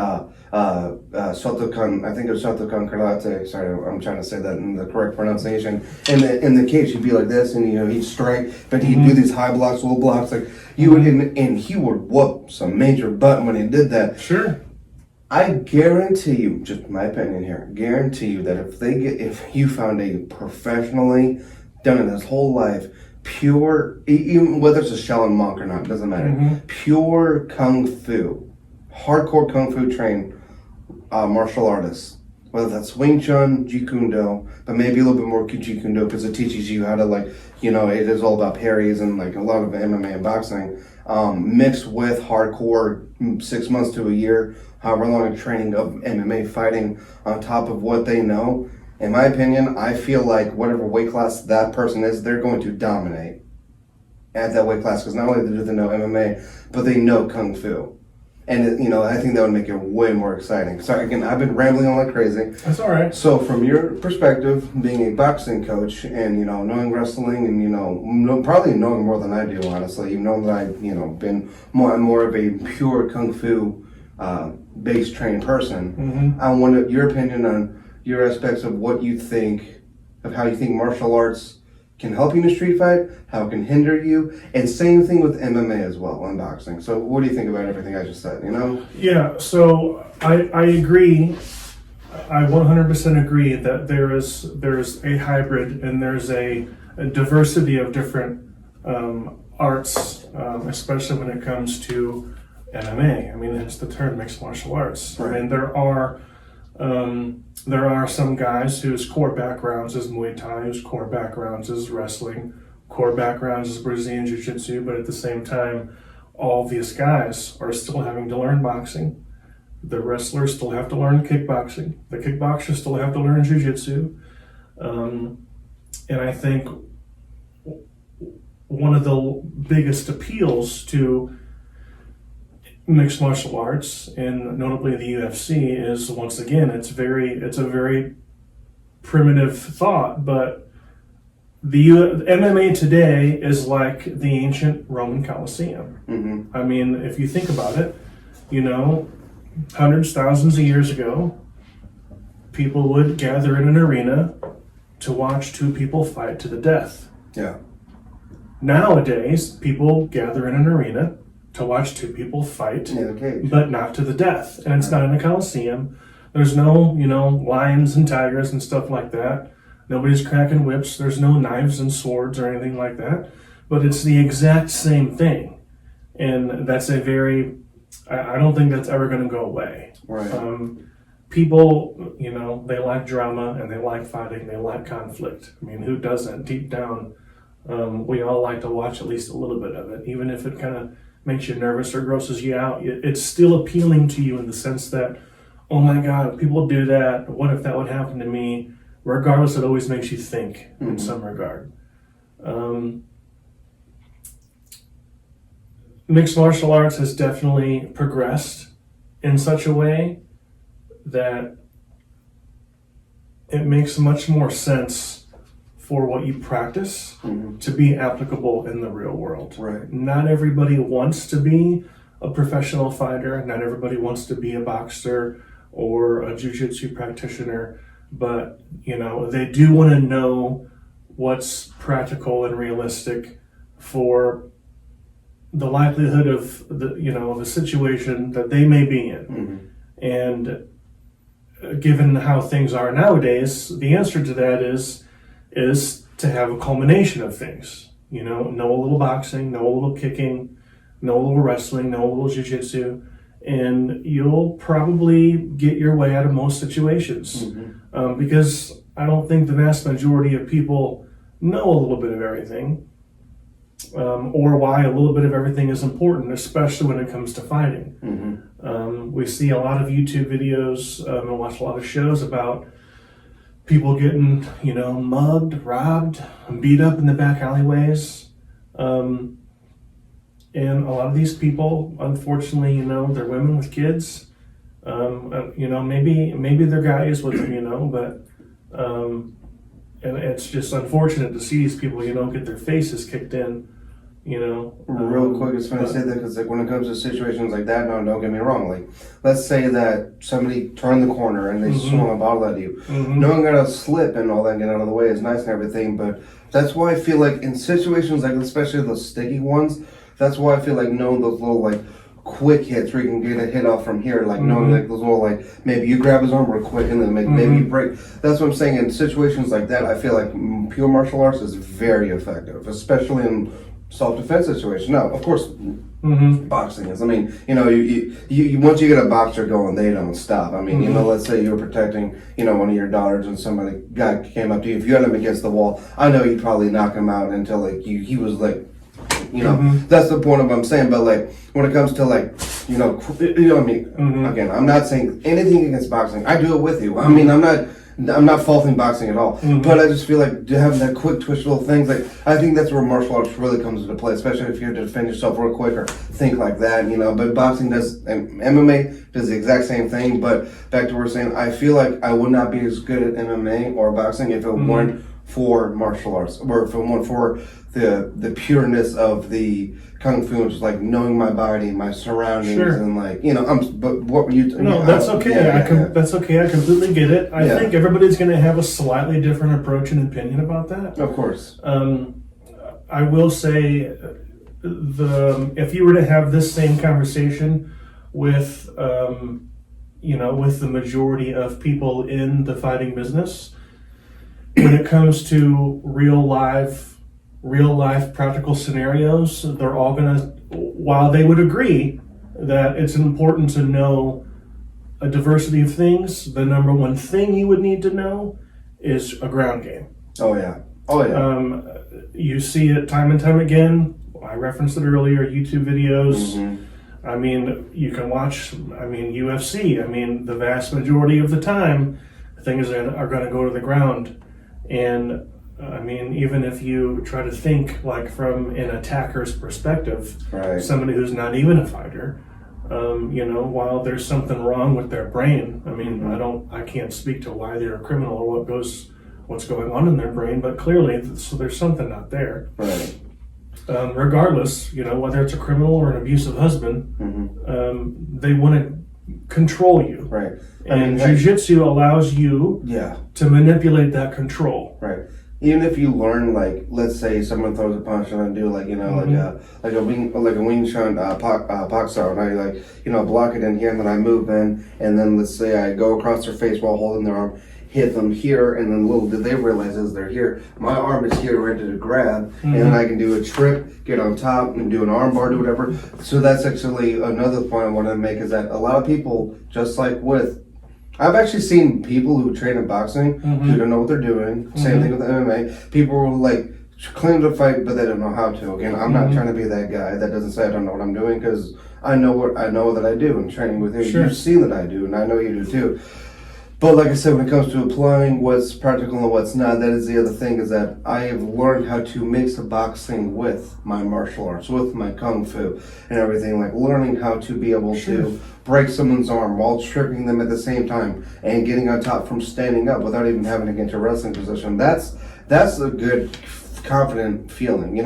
Shotokan, I think it was Shotokan Karate. Sorry, I'm trying to say that in the correct pronunciation. In the cage, he'd be like this, and you know he'd strike, but he'd do these high blocks, low blocks, like you would, and he would whoop some major butt when he did that. Sure. I guarantee you, just my opinion here, guarantee you that if you found a professionally done in his whole life, pure, even whether it's a Shaolin monk or not, doesn't matter, pure kung fu, hardcore kung fu trained martial artists, whether that's Wing Chun, Jeet Kune Do, but maybe a little bit more Jeet Kune Do because it teaches you how to, like, you know, it is all about parries and like a lot of MMA and boxing, mixed with hardcore 6 months to a year, however long of training of MMA fighting on top of what they know. In my opinion, I feel like whatever weight class that person is, they're going to dominate at that weight class because not only do they know MMA, but they know Kung Fu. And, you know, I think that would make it way more exciting. Sorry, again, I've been rambling on like crazy. That's all right. So from your perspective, being a boxing coach and, you know, knowing wrestling and, you know, probably knowing more than I do, honestly, you know that I've, you know, been more of a pure Kung Fu based trained person. I wanted your opinion on your aspects of what you think, of how you think martial arts can help you in a street fight, how it can hinder you, and same thing with MMA as well and boxing. So what do you think about everything I just said, you know? Yeah, so I agree. I 100% agree that there's a hybrid and there's a diversity of different arts, especially when it comes to MMA. I mean, it's the term mixed martial arts. Right. I mean, there are some guys whose core backgrounds is Muay Thai, whose core backgrounds is wrestling, core backgrounds is Brazilian Jiu-Jitsu, but at the same time, all these guys are still having to learn boxing. The wrestlers still have to learn kickboxing. The kickboxers still have to learn Jiu-Jitsu. And I think one of the biggest appeals to mixed martial arts, and notably the UFC, is once again it's a very primitive thought, but the MMA today is like the ancient Roman Colosseum. Mm-hmm. I mean, if you think about it, you know, hundreds, thousands of years ago, people would gather in an arena to watch two people fight to the death. Yeah. Nowadays, people gather in an arena to watch two people fight, In a cage. but not to the death. And it's not in a Coliseum. There's no, lions and tigers and stuff like that. Nobody's cracking whips. There's no knives and swords or anything like that. But it's the exact same thing. And that's I don't think that's ever going to go away. Right. People, they like drama and they like fighting. They like conflict. I mean, who doesn't? Deep down, we all like to watch at least a little bit of it, even if it kind of makes you nervous or grosses you out. It's still appealing to you in the sense that, oh my God, people do that. What if that would happen to me? Regardless, it always makes you think in some regard. Mixed martial arts has definitely progressed in such a way that it makes much more sense for what you practice to be applicable in the real world. Right. Not everybody wants to be a professional fighter. Not everybody wants to be a boxer or a jiu-jitsu practitioner, but they do want to know what's practical and realistic for the likelihood of the situation that they may be in. And given how things are nowadays, the answer to that is to have a culmination of things. Know a little boxing, know a little kicking, know a little wrestling, know a little jiu-jitsu, and you'll probably get your way out of most situations. Because I don't think the vast majority of people know a little bit of everything, or why a little bit of everything is important, especially when it comes to fighting. We see a lot of YouTube videos and watch a lot of shows about people getting, mugged, robbed, beat up in the back alleyways. And a lot of these people, unfortunately, they're women with kids. Maybe they're guys with them, but and it's just unfortunate to see these people, get their faces kicked in, Real quick, it's funny to say that because when it comes to situations like that, no, don't get me wrong. Like, let's say that somebody turned the corner and they swung a bottle at you. No one got to slip and all that, get out of the way is nice and everything, but that's why I feel like in situations like, especially those sticky ones, that's why I feel like knowing those little like quick hits where you can get a hit off from here, like knowing like those little like maybe you grab his arm real quick and then maybe you break. That's what I'm saying. In situations like that, I feel like pure martial arts is very effective, especially in self-defense situation. Now, of course, boxing is. I mean, you once you get a boxer going, they don't stop. I mean, let's say you were protecting, one of your daughters, and somebody guy came up to you. If you had him against the wall, I know you'd probably knock him out until like he was like, that's the point of what I'm saying. But like when it comes to like, what I mean. Again, I'm not saying anything against boxing. I do it with you. I mean, I'm not faulting boxing at all, but I just feel like having that quick twitch little things, like I think that's where martial arts really comes into play, especially if you have to defend yourself real quick or think like that, but boxing does, and MMA does the exact same thing. But back to what we're saying, I feel like I would not be as good at MMA or boxing if it weren't for martial arts, or for the pureness of the kung fu, which is like knowing my body, my surroundings, Sure. and like, you know, but what were you? No, that's okay. That's okay. I completely get it. I think everybody's going to have a slightly different approach and opinion about that. Of course. I will say, if you were to have this same conversation with, with the majority of people in the fighting business, when it comes to real life practical scenarios, they're all gonna, while they would agree that it's important to know a diversity of things, the number one thing you would need to know is a ground game. Oh yeah. You see it time and time again. I referenced it earlier, YouTube videos. Mm-hmm. I mean, you can watch, UFC. The vast majority of the time, things are going to go to the ground. And even if you try to think like from an attacker's perspective, right. Somebody who's not even a fighter, while there's something wrong with their brain, Mm-hmm. I can't speak to why they're a criminal or what's going on in their brain, but clearly, so there's something not there. Right. Regardless, whether it's a criminal or an abusive husband, Mm-hmm. They want to control you. Right. And jiu-jitsu allows you to manipulate that control. Right. Even if you learn, like, let's say someone throws a punch and I do, like, Mm-hmm. like a Wing Chun pak style, and I block it in here, and then I move in, and then let's say I go across their face while holding their arm, hit them here, and then little did they realize as they're here, my arm is here ready to grab, and then I can do a trip, get on top, and do an arm bar, do whatever. So that's actually another point I want to make, is that a lot of people, just like I've actually seen people who train in boxing who don't know what they're doing. Same thing with MMA. People will like claim to fight, but they don't know how to. Again, I'm not trying to be that guy that doesn't say I don't know what I'm doing, because I know that I do in training with you. Sure. You've seen that I do, and I know you do too. But like I said, when it comes to applying what's practical and what's not, that is the other thing, is that I have learned how to mix the boxing with my martial arts, with my kung fu and everything, like learning how to be able to break someone's arm while tripping them at the same time and getting on top from standing up without even having to get into a wrestling position. That's a good, confident feeling,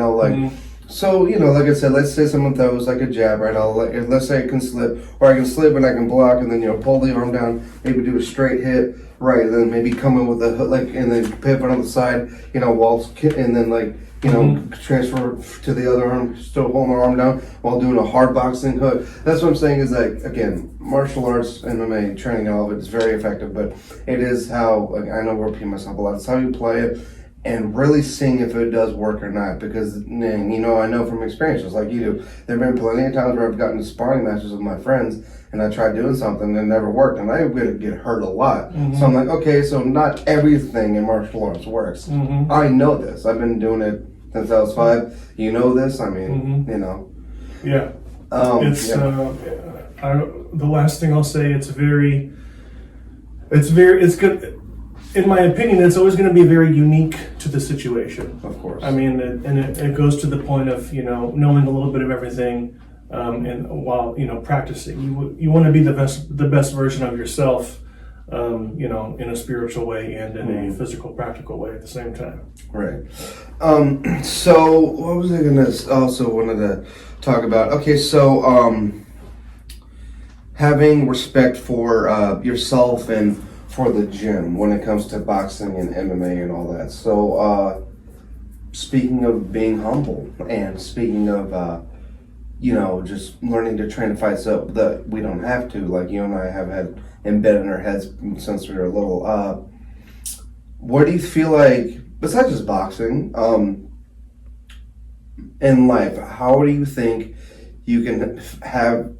So, like I said, let's say someone throws like a jab, right? Let's say I can slip, or I can slip and I can block, and then, pull the arm down, maybe do a straight hit, right? And then maybe come in with a hook, and then pivot on the side, and then transfer to the other arm, still holding my arm down while doing a hard boxing hook. That's what I'm saying, is that, again, martial arts, MMA, training, all of it is very effective, but it is how, I know we're repeating myself a lot, it's how you play it, and really seeing if it does work or not. Because, I know from experience, just like you do, there have been plenty of times where I've gotten to sparring matches with my friends, and I tried doing something and it never worked, and I would get hurt a lot. So I'm like, okay, so not everything in martial arts works. I know this. I've been doing it since I was 5. You know this? Yeah. The last thing I'll say, it's good. In my opinion, it's always going to be very unique to the situation. Of course. It goes to the point of, knowing a little bit of everything, and while, practicing. You want to be the best version of yourself, in a spiritual way and in a physical, practical way at the same time. Right. So what was I wanted to talk about? Okay, so having respect for yourself and for the gym when it comes to boxing and MMA and all that. So, speaking of being humble, and speaking of, just learning to train to fight so that we don't have to, like you and I have had embedded in our heads since we were little. What do you feel like, besides just boxing, in life, how do you think you can have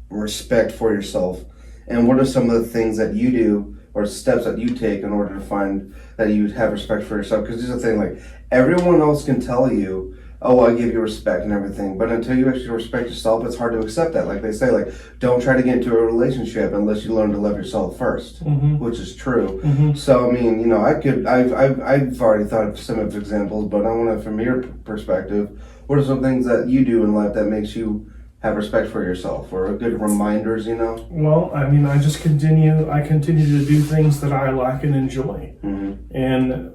respect for yourself? And what are some of the things that you do or steps that you take in order to find that you have respect for yourself? Because there's a thing, like, everyone else can tell you, oh, I give you respect and everything, but until you actually respect yourself, it's hard to accept that. Like they say, like, don't try to get into a relationship unless you learn to love yourself first, which is true. So, I've already thought of some of examples, but I want to, from your perspective, what are some things that you do in life that makes you have respect for yourself, or good reminders, Well, I continue to do things that I like and enjoy. And,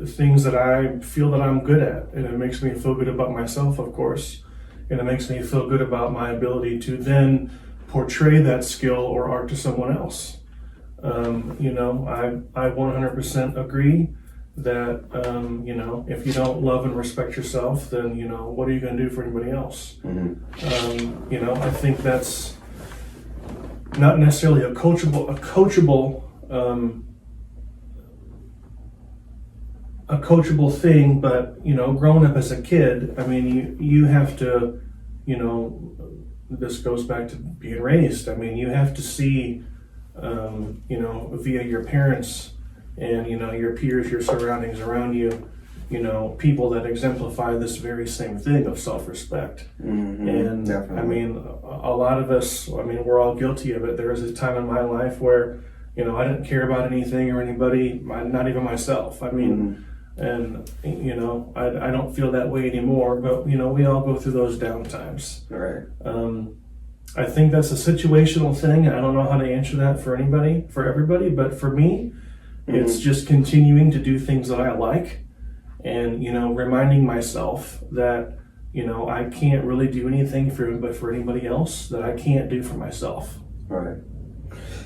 things that I feel that I'm good at, and it makes me feel good about myself, of course, and it makes me feel good about my ability to then portray that skill or art to someone else. I 100% agree that, if you don't love and respect yourself, then, what are you going to do for anybody else? I think that's not necessarily a coachable thing, but, growing up as a kid, I mean, you have to, this goes back to being raised. I mean, you have to see, via your parents and, your peers, your surroundings around you, people that exemplify this very same thing of self-respect. And definitely. I mean, a lot of us, we're all guilty of it. There was a time in my life where, I didn't care about anything or anybody, not even myself. I mean, and, I don't feel that way anymore, but, we all go through those down times. Right. I think that's a situational thing. I don't know how to answer that for everybody, but for me, it's just continuing to do things that I like and, reminding myself that, I can't really do anything for anybody else that I can't do for myself. Right.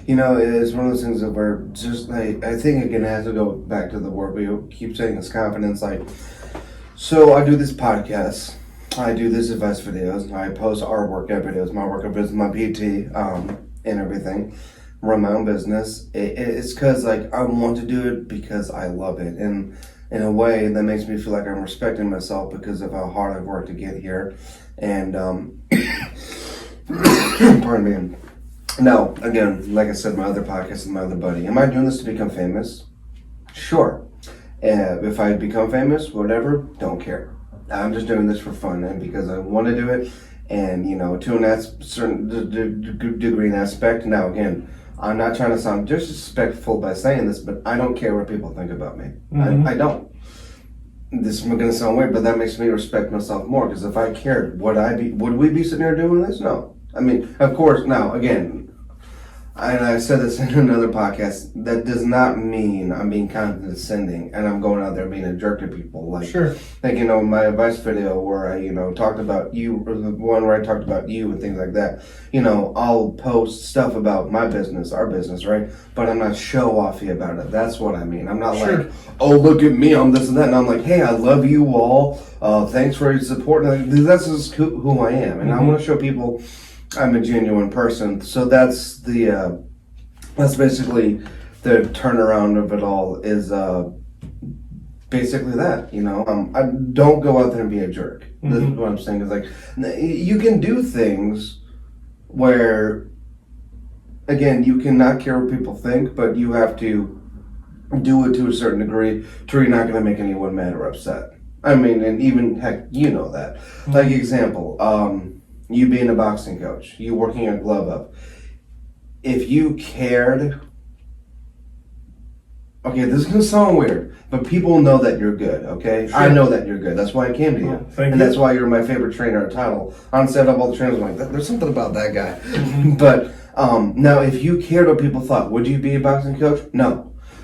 It's one of those things that we're just like, I think again, it has to go back to the word we keep saying is confidence. Like, so I do this podcast, I do this advice videos, I post our workout videos, my workout videos, my PT, and everything, run my own business. It's because like I want to do it because I love it. And in a way that makes me feel like I'm respecting myself because of how hard I've worked to get here. And, pardon me. Now, again, like I said, my other podcast and my other buddy, am I doing this to become famous? Sure. If I become famous, whatever, don't care. I'm just doing this for fun and because I want to do it, and to a certain degree and aspect. Now, again, I'm not trying to sound disrespectful by saying this, but I don't care what people think about me. I don't. This is going to sound weird, but that makes me respect myself more. Because if I cared, would we be sitting here doing this? No. I mean, of course. Now, again. And I said this in another podcast, that does not mean I'm being condescending and I'm going out there being a jerk to people. Like, sure. Like, my advice video where I, talked about you, or the one where I talked about you and things like that, I'll post stuff about my business, our business, right? But I'm not show-offy about it. That's what I mean. I'm not like, oh, look at me, I'm this and that. And I'm like, hey, I love you all. Thanks for your support. Like, that's just who I am. And I want to show people I'm a genuine person. So that's basically the turnaround of it all is basically that, I don't go out there and be a jerk. This is what I'm saying is like, you can do things where, again, you cannot care what people think, but you have to do it to a certain degree to where you're not going to make anyone mad or upset. I mean, and even, heck, that. Like, example, you being a boxing coach, you working a glove up. If you cared, okay, this is going to sound weird, but people know that you're good, okay? Sure. I know that you're good. That's why I came to you. Thank you. That's why you're my favorite trainer at Title. Honestly, out of all the trainers, I'm like, there's something about that guy. But now, if you cared what people thought, would you be a boxing coach? No.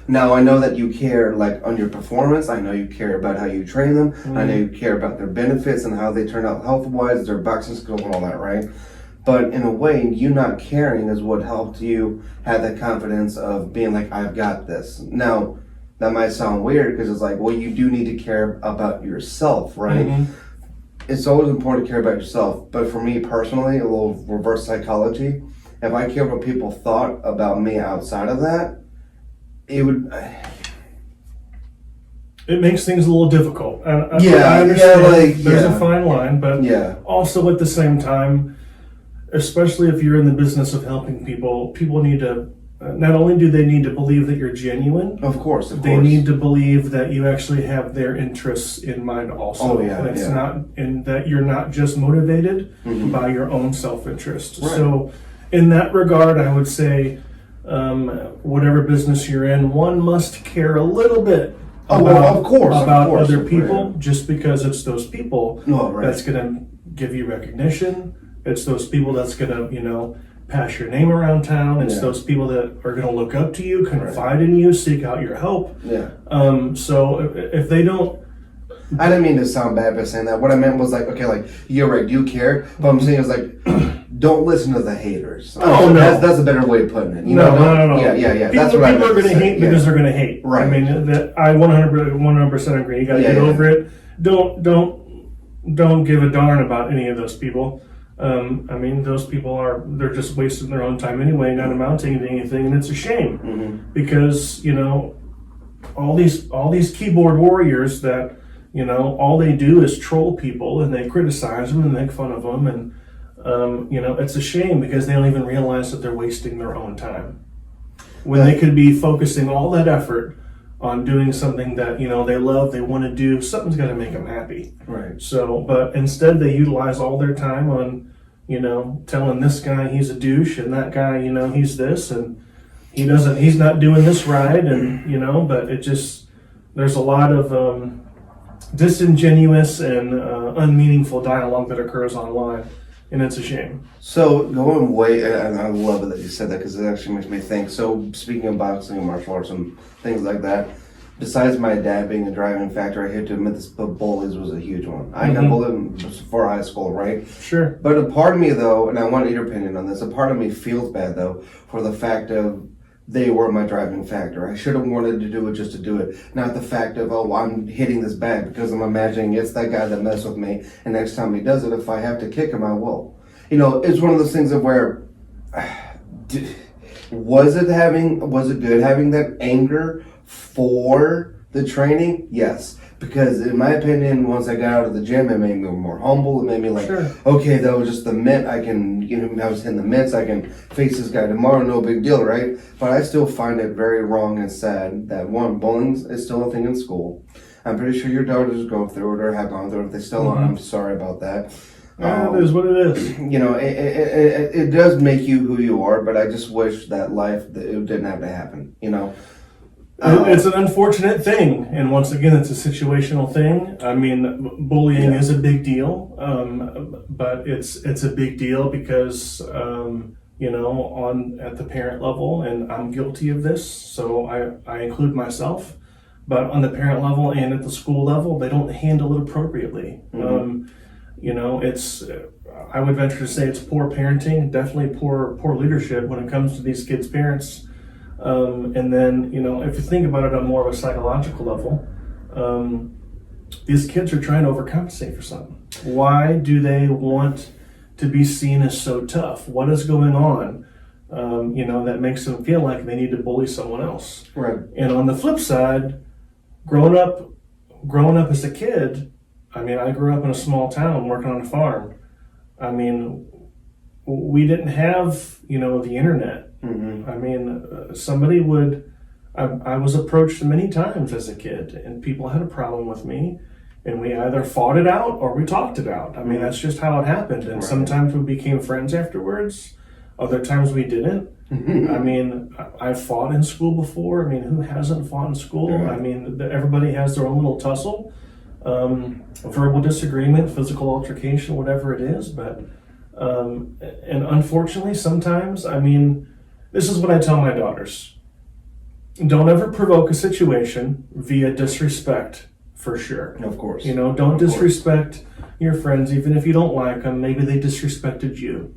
Now, I know that you care, like, on your performance. I know you care about how you train them. I know you care about their benefits and how they turn out health-wise, their boxing skills and all that, right? But in a way, you not caring is what helped you have that confidence of being like, I've got this. Now, that might sound weird because it's like, well, you do need to care about yourself, right? It's always important to care about yourself. But for me personally, a little reverse psychology, if I care what people thought about me outside of that, it would... It makes things a little difficult. I understand. There's a fine line, but also at the same time, especially if you're in the business of helping people need to, not only do they need to believe that you're genuine, of course, they need to believe that you actually have their interests in mind also. And it's not, and that you're not just motivated by your own self-interest. Right. So in that regard, I would say, whatever business you're in, one must care a little bit about other people, just because it's those people that's going to give you recognition. It's those people that's going to, pass your name around town. It's those people that are going to look up to you, confide in you, seek out your help. So if they don't, I didn't mean to sound bad by saying that. What I meant was like, okay, like you're right, you care. But I'm saying is like, don't listen to the haters. Oh no, that's a better way of putting it. No. Yeah. People are going to hate because they're going to hate. Right. I mean, I 100% agree. You got to get over it. Don't give a darn about any of those people. I mean, those people they're just wasting their own time anyway, not amounting to anything, and it's a shame because all these keyboard warriors that all they do is troll people and they criticize them and make fun of them, and it's a shame because they don't even realize that they're wasting their own time when they could be focusing all that effort on doing something that they love, they want to do. Something's got to make them happy. Right. So, but instead they utilize all their time on telling this guy he's a douche and that guy he's this and he's not doing this right, and but it just, there's a lot of disingenuous and unmeaningful dialogue that occurs online, and it's a shame. So going way, and I love it that you said that because it actually makes me think. So speaking of boxing and martial arts and things like that, besides my dad being a driving factor, I hate to admit this, but bullies was a huge one. I got bullied before high school, right? Sure. But a part of me though, and I want your opinion on this, a part of me feels bad though for the fact of they were my driving factor. I should have wanted to do it just to do it. Not the fact of, I'm hitting this bag because I'm imagining it's that guy that messed with me. And next time he does it, if I have to kick him, I will. It's one of those things of where, was it good having that anger for the training? Yes. Because in my opinion, once I got out of the gym, it made me more humble. It made me like, okay, that was just the mitt. I can, I was hitting the mitts. I can face this guy tomorrow. No big deal, right? But I still find it very wrong and sad that bullying is still a thing in school. I'm pretty sure your daughters go through it or have gone through it. If they still are, I'm sorry about that. It is what it is. It does make you who you are, but I just wish that it didn't have to happen, It's an unfortunate thing, and once again, it's a situational thing. I mean, bullying is a big deal, but it's a big deal because at the parent level, and I'm guilty of this, so I include myself. But on the parent level and at the school level, they don't handle it appropriately. I would venture to say it's poor parenting, definitely poor leadership when it comes to these kids' parents. And then, if you think about it on more of a psychological level, these kids are trying to overcompensate for something. Why do they want to be seen as so tough? What is going on, that makes them feel like they need to bully someone else? Right. And on the flip side, growing up as a kid, I mean, I grew up in a small town working on a farm. I mean, we didn't have, the internet. I mean, I was approached many times as a kid, and people had a problem with me, and we either fought it out or we talked it out. I mean, that's just how it happened. And sometimes we became friends afterwards. Other times we didn't. I mean, I fought in school before. I mean, who hasn't fought in school? I mean, everybody has their own little tussle. Verbal disagreement, physical altercation, whatever it is. But, and unfortunately, sometimes, I mean, this is what I tell my daughters. Don't ever provoke a situation via disrespect, for sure. Of course. Don't disrespect your friends, even if you don't like them. Maybe they disrespected you.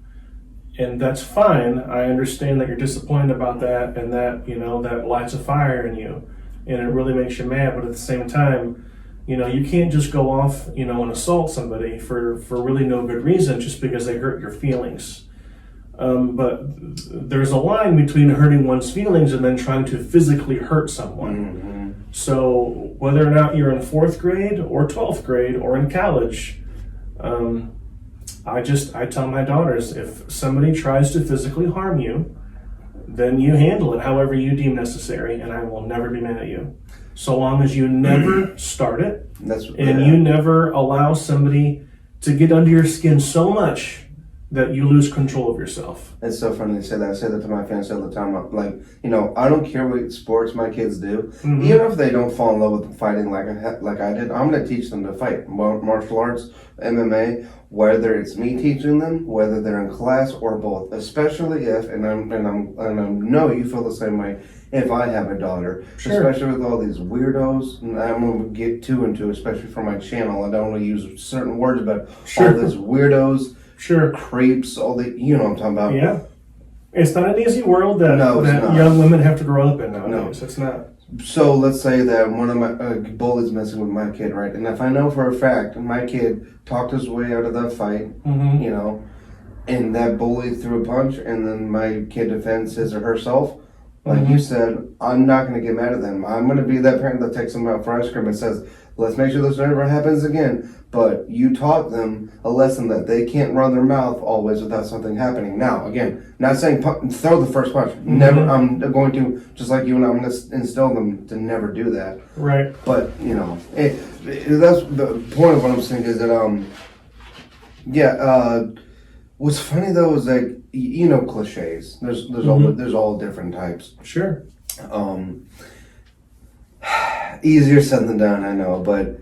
And that's fine. I understand that you're disappointed about that, and that, that lights a fire in you. And it really makes you mad. But at the same time, you can't just go off, and assault somebody for really no good reason just because they hurt your feelings. But there's a line between hurting one's feelings and then trying to physically hurt someone. So whether or not you're in 4th grade or 12th grade or in college, I tell my daughters, if somebody tries to physically harm you, then you handle it however you deem necessary, and I will never be mad at you. So long as you never start it, you never allow somebody to get under your skin so much that you lose control of yourself. It's so funny to say that. I say that to my fans all the time. Like, I don't care what sports my kids do. Even if they don't fall in love with fighting like I did, I'm going to teach them to fight. Martial arts, MMA, whether it's me teaching them, whether they're in class or both. Especially if, and I know you feel the same way, if I have a daughter. Sure. Especially with all these weirdos, and I'm going to get too into, especially for my channel. I don't want to use certain words, but all these weirdos. Sure. Creeps, all the, you know what I'm talking about. Yeah. It's not an easy world that not. young women have to grow up in nowadays. No. It's not. So let's say that one of my bullies messing with my kid, right? And if I know for a fact my kid talked his way out of that fight, and that bully threw a punch, and then my kid defends his or herself, like you said, I'm not going to get mad at them. I'm going to be that parent that takes them out for ice cream and says, let's make sure this never happens again. But you taught them a lesson that they can't run their mouth always without something happening. Now, again, not saying throw the first punch. Never. I'm going to, just like you and I'm going to instill them to never do that. Right. But, that's the point of what I'm saying is that, what's funny though is like, cliches. There's all different types. Sure. Easier said than done, I know, but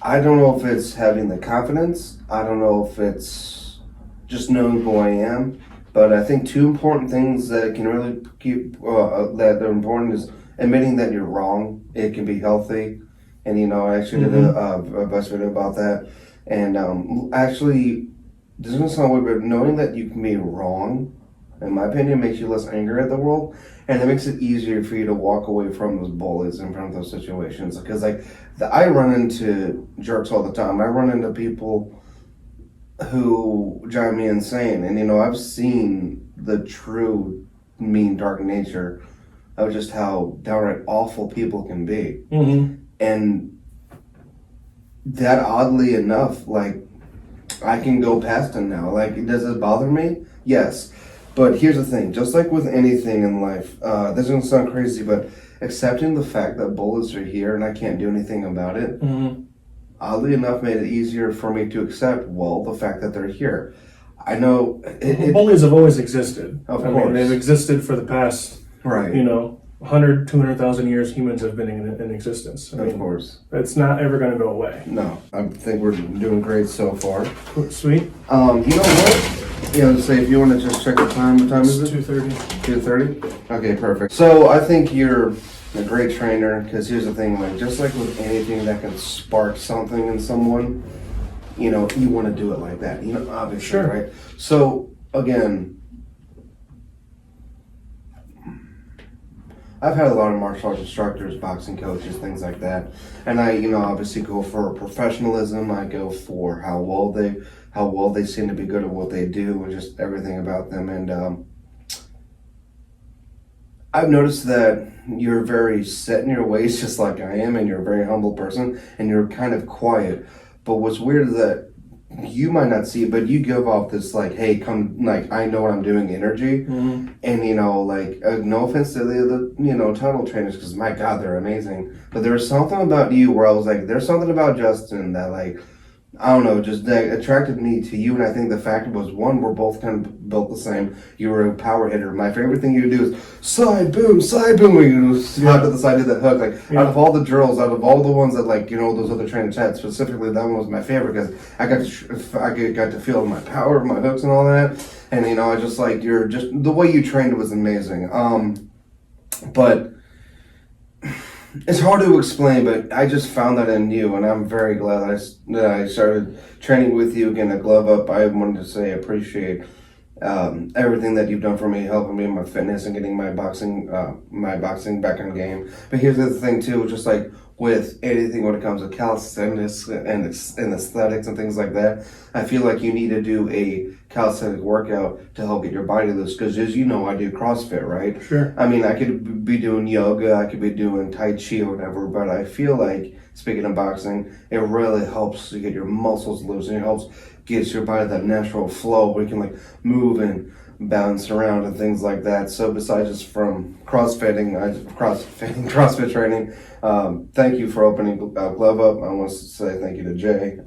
I don't know if it's having the confidence. I don't know if it's just knowing who I am. But I think two important things that can really keep that are important is admitting that you're wrong. It can be healthy, and I actually did a best video about that. And actually, this doesn't sound weird, but knowing that you can be wrong, in my opinion, makes you less angry at the world, and it makes it easier for you to walk away from those bullies and from those situations. Because I run into jerks all the time. I run into people who drive me insane, and I've seen the true mean, dark nature of just how downright awful people can be. And that, oddly enough, I can go past them now. Does it bother me? Yes. But here's the thing, just like with anything in life, this is going to sound crazy, but accepting the fact that bullies are here and I can't do anything about it, oddly enough, made it easier for me to accept, the fact that they're here. I know... bullies have always existed. Of course. They've existed for the past, 100, 200,000 years humans have been in existence. Of course. It's not ever going to go away. No, I think we're doing great so far. Sweet. You know what? Say if you want to just check the time. What time is it? 2:30. 2:30? Okay, perfect. So I think you're a great trainer, because here's the thing, just like with anything that can spark something in someone, you want to do it like that. Obviously, sure. Right? So, again, I've had a lot of martial arts instructors, boxing coaches, things like that. And I, obviously go for professionalism. I go for how well they seem to be good at what they do and just everything about them. And I've noticed that you're very set in your ways, just like I am, and you're a very humble person, and you're kind of quiet. But what's weird is that you might not see it, but you give off this hey, come, I know what I'm doing energy. And no offense to the other title trainers, because my God, they're amazing, but there was something about you where I was there's something about Justin that I don't know, just that attracted me to you. And I think the factor was, one, we're both kind of built the same. You were a power hitter. My favorite thing you do is side boom, when you slap at the side of the hook. Out of all the drills, out of all the ones that those other trainers had, specifically that one was my favorite, because I got to feel my power, my hooks and all that. And I just you're just, the way you trained was amazing. But it's hard to explain, but I just found that in you, and I'm very glad that I started training with you. Again, a glove up. I wanted to say I appreciate everything that you've done for me, helping me in my fitness and getting my boxing back on game. But here's the thing too, just with anything when it comes to calisthenics and aesthetics and things like that, I feel like you need to do a calisthenic workout to help get your body loose. Because as you know, I do CrossFit, right? Sure. I mean, I could be doing yoga, I could be doing Tai Chi or whatever, but I feel like, speaking of boxing, it really helps to get your muscles loose, and it helps get your body that natural flow where you can move and bounce around and things like that. So besides just from CrossFit training, thank you for opening Glove Up. I want to say thank you to Jay.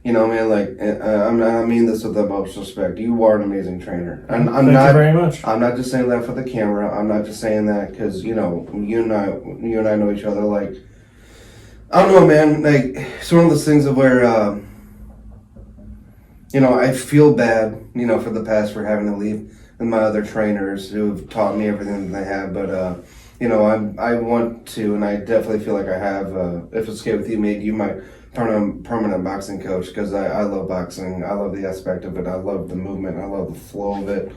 You know, man, like, I mean this with the most respect. You are an amazing trainer. And Thank you very much. I'm not just saying that for the camera. I'm not just saying that because, you know, you and I know each other. Like, I don't know, man. Like, it's one of those things of where, you know, I feel bad, you know, for the past for having to leave and my other trainers who have taught me everything that they have. But, you know, I want to, and I definitely feel like I have, if it's okay with you, made you my permanent boxing coach because I love boxing. I love the aspect of it. I love the movement. I love the flow of it.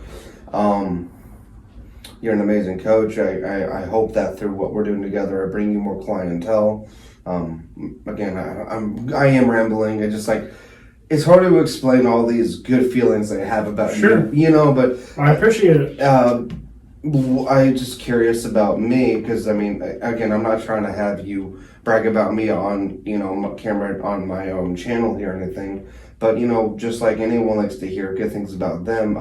You're an amazing coach. I hope that through what we're doing together, I bring you more clientele. Again, I am rambling. I just like, it's hard to explain all these good feelings I have about you know, but I appreciate it. I'm just curious about me because, I mean, again, I'm not trying to have you brag about me on, you know, camera on my own channel here or anything, but, you know, just like anyone likes to hear good things about them,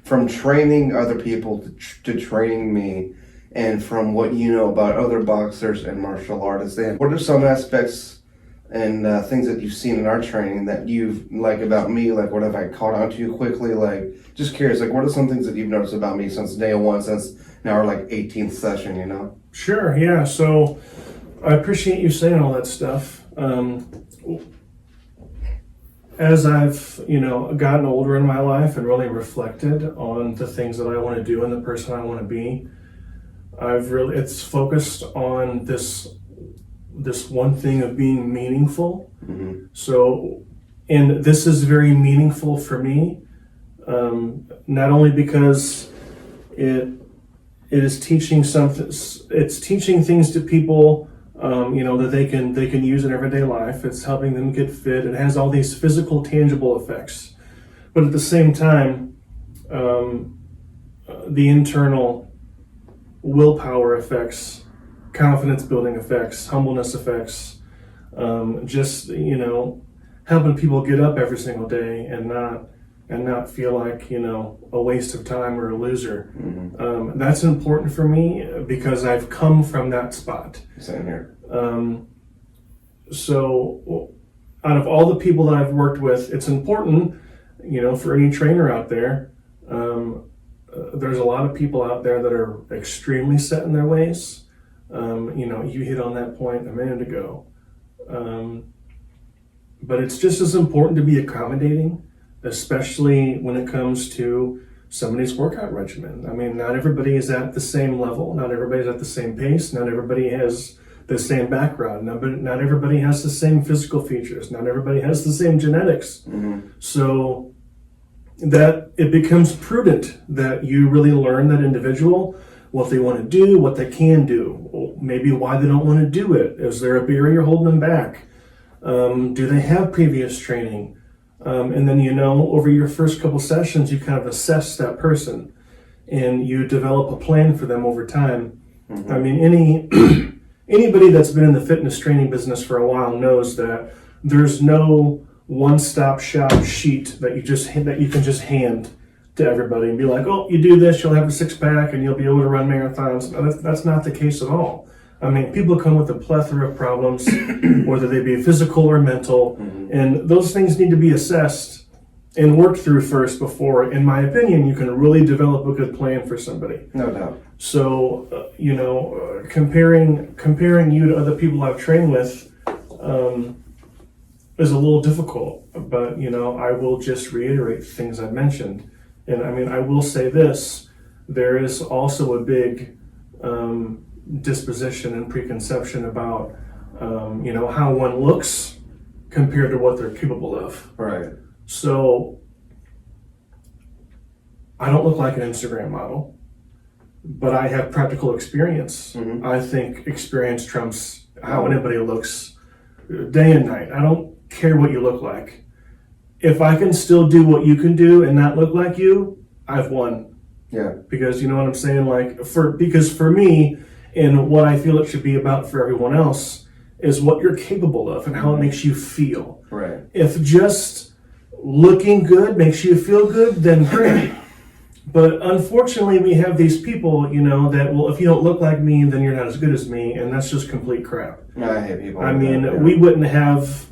from training other people to training me, and from what you know about other boxers and martial artists, what are some aspects and things that you've seen in our training that you've like about me? Like, what have I caught on to you quickly? Like, just curious, like, what are some things that you've noticed about me since day one, since now our like 18th session, you know? Sure, yeah. So I appreciate you saying all that stuff. As I've, you know, gotten older in my life and really reflected on the things that I want to do and the person I want to be, it's focused on this one thing of being meaningful. Mm-hmm. So, and this is very meaningful for me, not only because it is teaching something, it's teaching things to people, you know, that they can use in everyday life. It's helping them get fit. It has all these physical, tangible effects, but at the same time, the internal willpower effects, confidence building effects, humbleness effects, just, you know, helping people get up every single day and not feel like, you know, a waste of time or a loser. Mm-hmm. That's important for me because I've come from that spot. Same here. So out of all the people that I've worked with, it's important, you know, for any trainer out there, there's a lot of people out there that are extremely set in their ways. You know, you hit on that point a minute ago. But it's just as important to be accommodating, especially when it comes to somebody's workout regimen. I mean, not everybody is at the same level. Not everybody's at the same pace. Not everybody has the same background. Not everybody has the same physical features. Not everybody has the same genetics. Mm-hmm. So that it becomes prudent that you really learn that individual, what they want to do, what they can do, maybe why they don't want to do it. Is there a barrier holding them back? Do they have previous training? And then, you know, over your first couple sessions, you kind of assess that person and you develop a plan for them over time. Mm-hmm. I mean, anybody that's been in the fitness training business for a while knows that there's no one-stop shop sheet that you can just hand to everybody and be like, oh, you do this, you'll have a six-pack and you'll be able to run marathons. No, that's not the case at all. I mean, people come with a plethora of problems, whether they be physical or mental, mm-hmm. and those things need to be assessed and worked through first before, in my opinion, you can really develop a good plan for somebody. No doubt. So, you know, comparing you to other people I've trained with is a little difficult, but, you know, I will just reiterate things I've mentioned. And I mean, I will say this, there is also a big disposition and preconception about, you know, how one looks compared to what they're capable of. Right. So I don't look like an Instagram model, but I have practical experience. Mm-hmm. I think experience trumps how anybody looks day and night. I don't care what you look like. If I can still do what you can do and not look like you, I've won. Yeah. Because you know what I'm saying? Because for me, and what I feel it should be about for everyone else, is what you're capable of and how it makes you feel. Right. If just looking good makes you feel good, then great. But unfortunately, we have these people, you know, that, well, if you don't look like me, then you're not as good as me, and that's just complete crap. I hate people. I mean, we wouldn't have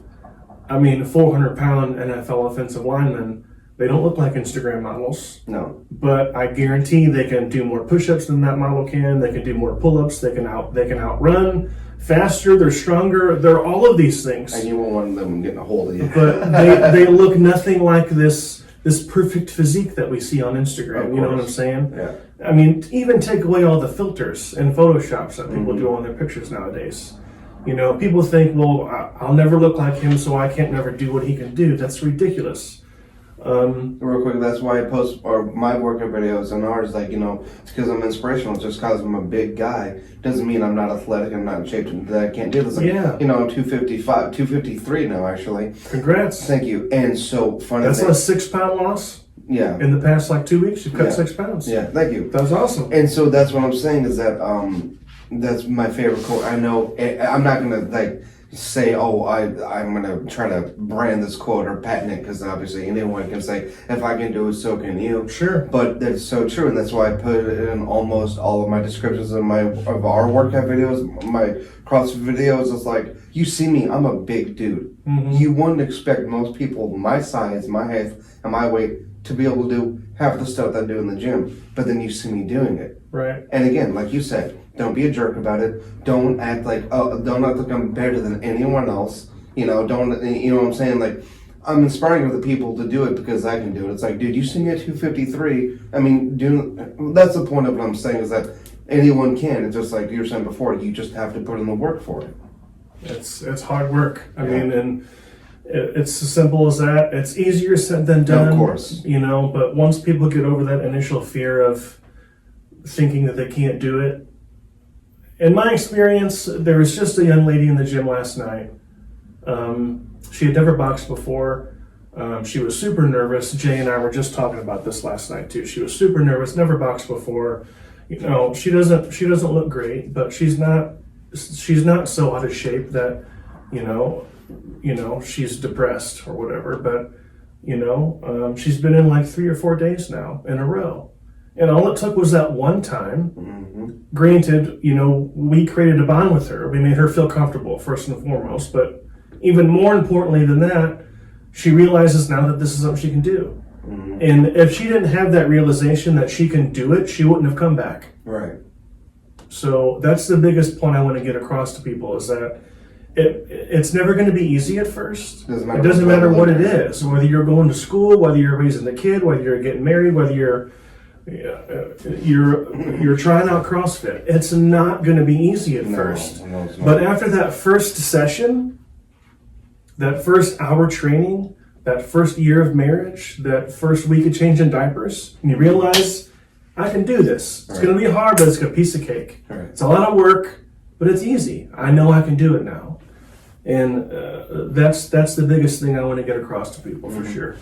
I mean, 400-pound NFL offensive linemen, they don't look like Instagram models. No. But I guarantee they can do more push-ups than that model can. They can do more pull-ups. They can outrun faster. They're stronger. They're all of these things. And you won't want them getting a hold of you. But they look nothing like this perfect physique that we see on Instagram. You know what I'm saying? Yeah. I mean, even take away all the filters and Photoshops that people do on their pictures nowadays. You know, people think, well, I'll never look like him, so I can't never do what he can do. That's ridiculous. Real quick, that's why I post my workout videos and ours, like, you know, it's because I'm inspirational. Just because I'm a big guy doesn't mean I'm not athletic and not in shape and that I can't do this. Like, Yeah. You know, I'm 255, 253 now, actually. Congrats. Thank you. And so, funny That's thing. a 6-pound loss? Yeah. In the past, 2 weeks, you've cut 6 pounds. Yeah, thank you. That was awesome. And so that's what I'm saying is that that's my favorite quote. I know I'm not gonna like say, oh, I'm gonna try to brand this quote or patent it, because obviously anyone can say, if I can do it, so can you. Sure. But that's so true, and that's why I put it in almost all of my descriptions of our workout videos, my CrossFit videos. It's like, you see me, I'm a big dude. Mm-hmm. You wouldn't expect most people my size, my height, and my weight to be able to do half the stuff that I do in the gym, but then you see me doing it. Right. And again, like you said, don't be a jerk about it. Don't act like I'm better than anyone else. You know, you know what I'm saying? Like, I'm inspiring other people to do it because I can do it. It's like, dude, you see me at 253. I mean, that's the point of what I'm saying, is that anyone can. It's just like you were saying before, you just have to put in the work for it. It's hard work. I mean, and it's as simple as that. It's easier said than done. Of course. You know, but once people get over that initial fear of thinking that they can't do it, in my experience, there was just a young lady in the gym last night. She had never boxed before. She was super nervous. Jay and I were just talking about this last night too. She was super nervous, never boxed before. You know, she doesn't look great, but she's not so out of shape that, you know, she's depressed or whatever. But, you know, she's been in 3 or 4 days now in a row. And all it took was that one time. Mm-hmm. Granted, you know, we created a bond with her. We made her feel comfortable, first and foremost. But even more importantly than that, she realizes now that this is something she can do. Mm-hmm. And if she didn't have that realization that she can do it, she wouldn't have come back. Right. So that's the biggest point I want to get across to people, is that it's never going to be easy at first. It doesn't matter what it is, whether you're going to school, whether you're raising a kid, whether you're getting married, whether you're trying out CrossFit. It's not going to be easy at first. No, it's not. But after that first session, that first hour training, that first year of marriage, that first week of changing diapers, and you realize, I can do this. It's going to be hard, but it's a piece of cake. Right. It's a lot of work, but it's easy. I know I can do it now. And that's the biggest thing I want to get across to people, for sure.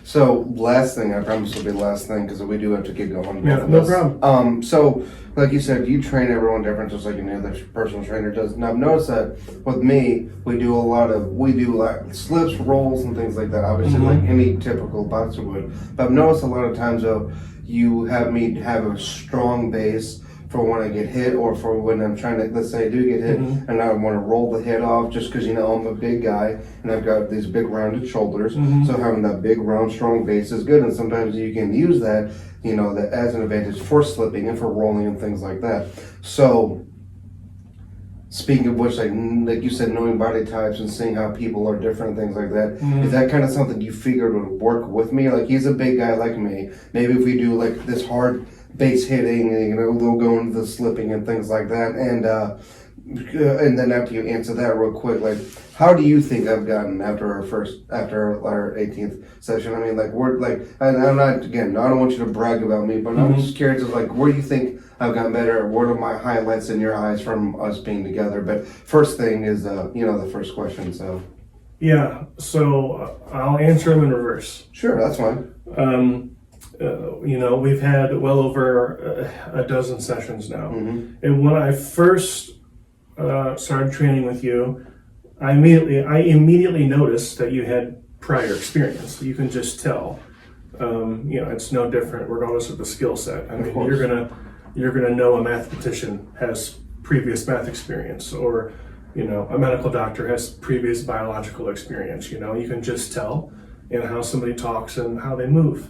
So, last thing, I promise will be the last thing, because we do have to get going. Yeah, no problem. So, like you said, you train everyone different, just like any other personal trainer does. And I've noticed that with me, we do like slips, rolls, and things like that. Obviously, like any typical boxer would. But I've noticed a lot of times, though, you have me have a strong base for when I get hit, or for when I'm trying to, let's say I do get hit, and I want to roll the head off, just because, you know, I'm a big guy and I've got these big rounded shoulders. So having that big round strong base is good, and sometimes you can use that, you know, that as an advantage for slipping and for rolling and things like that. So speaking of which, like you said, knowing body types and seeing how people are different and things like that, is that kind of something you figured would work with me? Like, he's a big guy like me. Maybe if we do like this hard base hitting, you know, they'll go into the slipping and things like that. And then after you answer that real quick, like, how do you think I've gotten after our 18th session? I mean, like, and I'm not, again, I don't want you to brag about me, but I'm just curious, like, where do you think I've gotten better? What are my highlights in your eyes from us being together? But first thing is, you know, the first question, so. Yeah, so I'll answer them in reverse. Sure, that's fine. You know, we've had well over a dozen sessions now. And when I first started training with you, I immediately noticed that you had prior experience. You can just tell. You know, it's no different regardless of the skill set. I mean, you're gonna know a mathematician has previous math experience, or a medical doctor has previous biological experience. You can just tell in how somebody talks and how they move.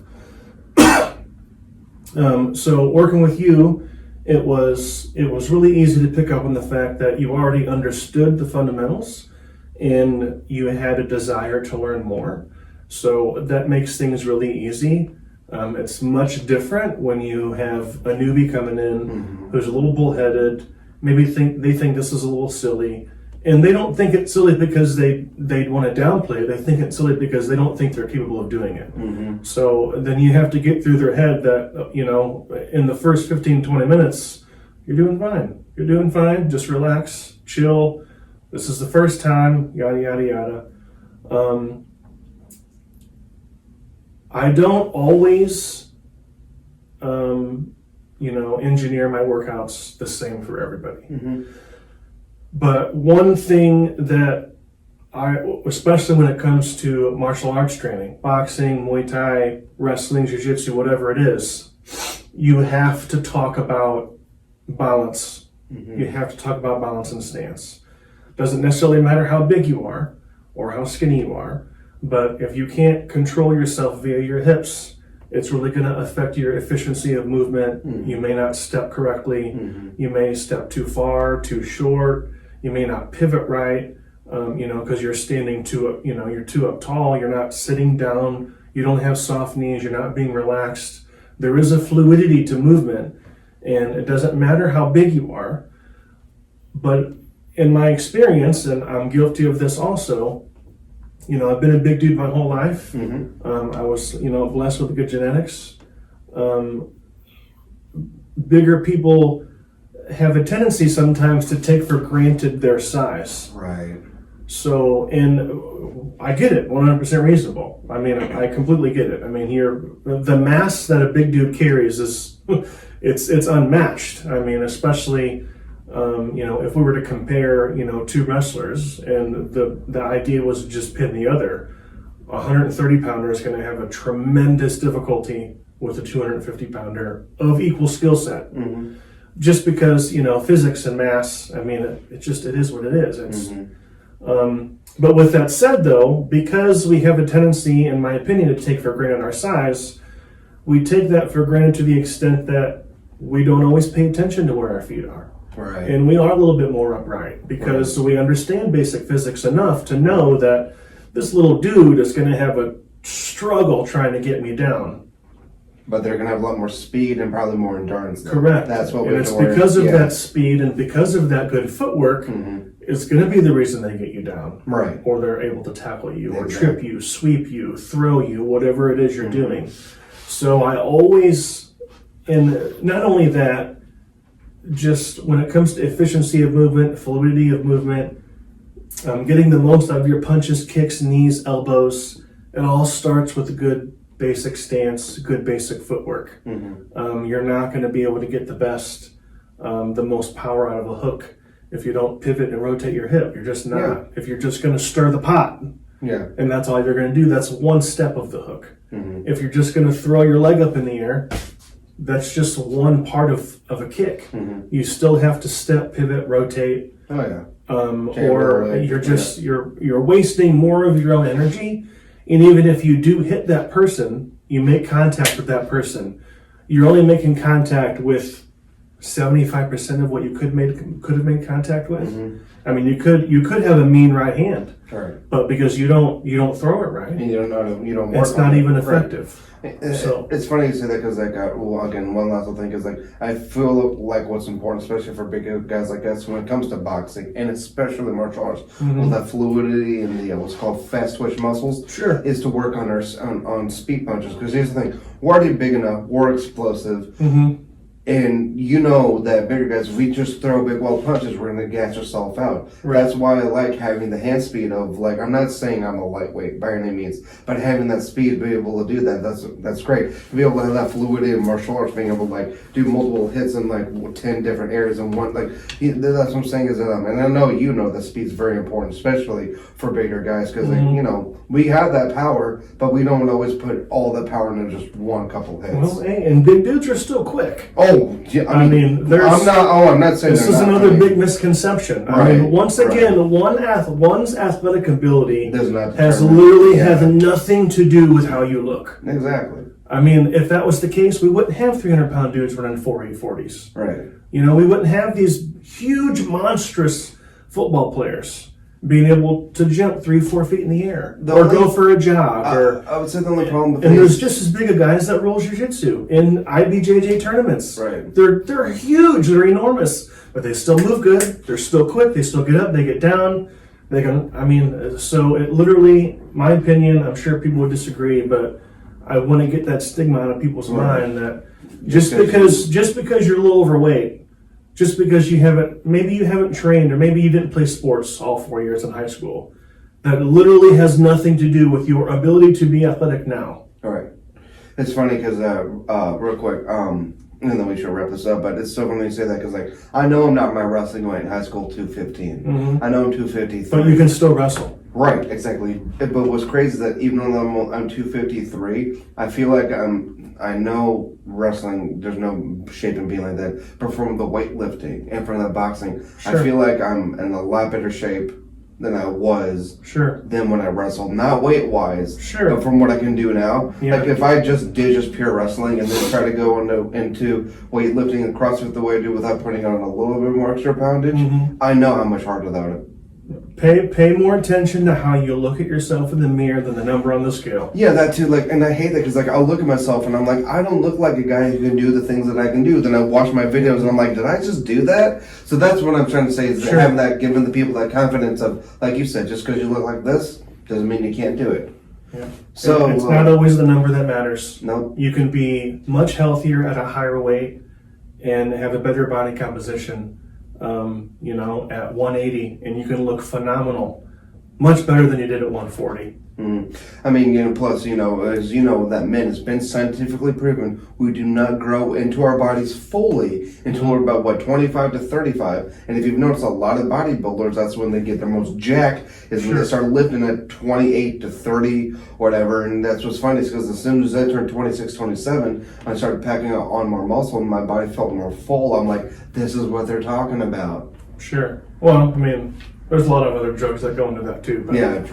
So working with you, it was really easy to pick up on the fact that you already understood the fundamentals and you had a desire to learn more. So that makes things really easy. It's much different when you have a newbie coming in who's a little bullheaded, maybe they think this is a little silly, and they don't think it's silly because they want to downplay it. They think it's silly because they don't think they're capable of doing it. So then you have to get through their head that, in the first 15-20 minutes, you're doing fine. You're doing fine. Just relax, chill. This is the first time, yada, yada, yada. I don't always, engineer my workouts the same for everybody. But one thing that especially when it comes to martial arts training, boxing, Muay Thai, wrestling, jiu-jitsu, whatever it is, you have to talk about balance. You have to talk about balance and stance. Doesn't necessarily matter how big you are or how skinny you are, but if you can't control yourself via your hips, it's really going to affect your efficiency of movement. You may not step correctly. You may step too far, too short. You may not pivot right, because you're standing you're too up tall. You're not sitting down. You don't have soft knees. You're not being relaxed. There is a fluidity to movement, and it doesn't matter how big you are. But in my experience, and I'm guilty of this also, I've been a big dude my whole life. I was, blessed with good genetics. Bigger people have a tendency sometimes to take for granted their size. Right. So, and I get it, 100% reasonable. I mean, I completely get it. I mean, the mass that a big dude carries is, it's unmatched. I mean, especially, if we were to compare, two wrestlers and the idea was to just pin the other, a 130 pounder is going to have a tremendous difficulty with a 250 pounder of equal skill set. Just because, physics and mass, I mean, it is what it is. It's, but with that said though, because we have a tendency, in my opinion, to take for granted our size, we take that for granted to the extent that we don't always pay attention to where our feet are. Right. And we are a little bit more upright because we understand basic physics enough to know that this little dude is going to have a struggle trying to get me down. But they're going to have a lot more speed and probably more endurance. Correct. That's what and it's because of that speed and because of that good footwork, it's going to be the reason they get you down. Right. Or they're able to tackle you or trip you, sweep you, throw you, whatever it is you're doing. So I always, and not only that, just when it comes to efficiency of movement, fluidity of movement, getting the most out of your punches, kicks, knees, elbows, it all starts with a good basic stance, good basic footwork. You're not going to be able to get the best, the most power out of a hook if you don't pivot and rotate your hip. You're just not. If you're just going to stir the pot, and that's all you're going to do, that's one step of the hook. If you're just going to throw your leg up in the air, that's just one part of a kick. You still have to step, pivot, rotate. Or you're just you're wasting more of your own energy. And even if you do hit that person, you make contact with that person, you're only making contact with 75% of what you could have made contact with. I mean, you could have a mean right hand, but because you don't throw it right, and you don't work it's not even effective. So it's funny you say that because again, one last thing is I feel like what's important, especially for big guys like us, when it comes to boxing and especially martial arts, with that fluidity and the what's called fast twitch muscles, is to work on on speed punches. Because here's the thing: we're already big enough, we're explosive. And that bigger guys, if we just throw big wall punches, we're going to gas ourselves out. That's why I like having the hand speed of, I'm not saying I'm a lightweight by any means, but having that speed to be able to do that, that's great. To be able to have that fluidity in martial arts, being able to do multiple hits in 10 different areas in one, that's what I'm saying is that, and I know that speed's very important, especially for bigger guys, because we have that power, but we don't always put all that power into just one couple hits. Well, and big dudes are still quick. Oh Oh, yeah, I mean, there's. I'm not saying This they're is not. another big misconception. I Right, mean, once again, one's athletic ability Does not has determine- literally yeah. has nothing to do with how you look. Exactly. I mean, if that was the case, we wouldn't have 300-pound dudes running 480-40s. Right. You know, we wouldn't have these huge, monstrous football players being able to jump 3-4 feet in the air or go for a jog. I would say the only problem with And there's these- just as big of guys that roll jiu-jitsu in IBJJ tournaments. Right. They're huge, they're enormous, but they still move good. They're still quick. They still get up. They get down. They can. I mean, so it literally, my opinion. I'm sure people would disagree, but I want to get that stigma out of people's mind that just because you're a little overweight, just because you haven't trained, or maybe you didn't play sports all 4 years in high school, that literally has nothing to do with your ability to be athletic now. All right. It's funny because, real quick, and then we should wrap this up, but it's so funny you say that because, like, I know I'm not my wrestling weight in high school, 215. Mm-hmm. I know I'm 253. But you can still wrestle. Right, exactly. But what's crazy is that even though I'm 253, I feel like I know wrestling, there's no shape in being like that. But from the weightlifting and from the boxing, Sure. I feel like I'm in a lot better shape than I was then when I wrestled. Not weight wise, but from what I can do now. Yeah. Like if I just did pure wrestling and then try to go into weightlifting and CrossFit the way I do without putting on a little bit more extra poundage, I know how much harder that would. Pay more attention to how you look at yourself in the mirror than the number on the scale. Yeah, that too. Like, and I hate that because like I'll look at myself and I'm like, I don't look like a guy who can do the things that I can do. Then I watch my videos and I'm like, did I just do that? So that's what I'm trying to say is having that, giving the people that confidence of, like you said, just because you look like this doesn't mean you can't do it. Yeah. So it's not always the number that matters. No. You can be much healthier at a higher weight and have a better body composition. At 180, and you can look phenomenal, much better than you did at 140. I mean, plus, as you know, that men, it's been scientifically proven we do not grow into our bodies fully until we're about 25 to 35. And if you've noticed, a lot of bodybuilders, that's when they get their most jacked, is when they start lifting at 28 to 30, whatever. And that's what's funny is because as soon as I turned 26, 27, I started packing on more muscle and my body felt more full. I'm like, this is what they're talking about. Sure. Well, I mean, there's a lot of other drugs that go into that too. But Yeah.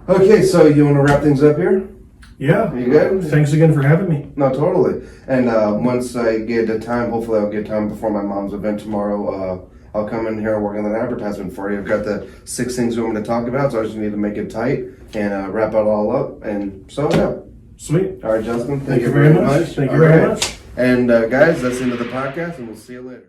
Okay, so you want to wrap things up here? Yeah. You good? Thanks again for having me. No, totally. And once I get the time, hopefully I'll get time before my mom's event tomorrow. I'll come in here and work on an advertisement for you. I've got the 6 things we want to talk about, so I just need to make it tight and wrap it all up. And so, yeah. Sweet. All right, Justin. Thank you very much. Thank you very much. And guys, that's the end of the podcast, and we'll see you later.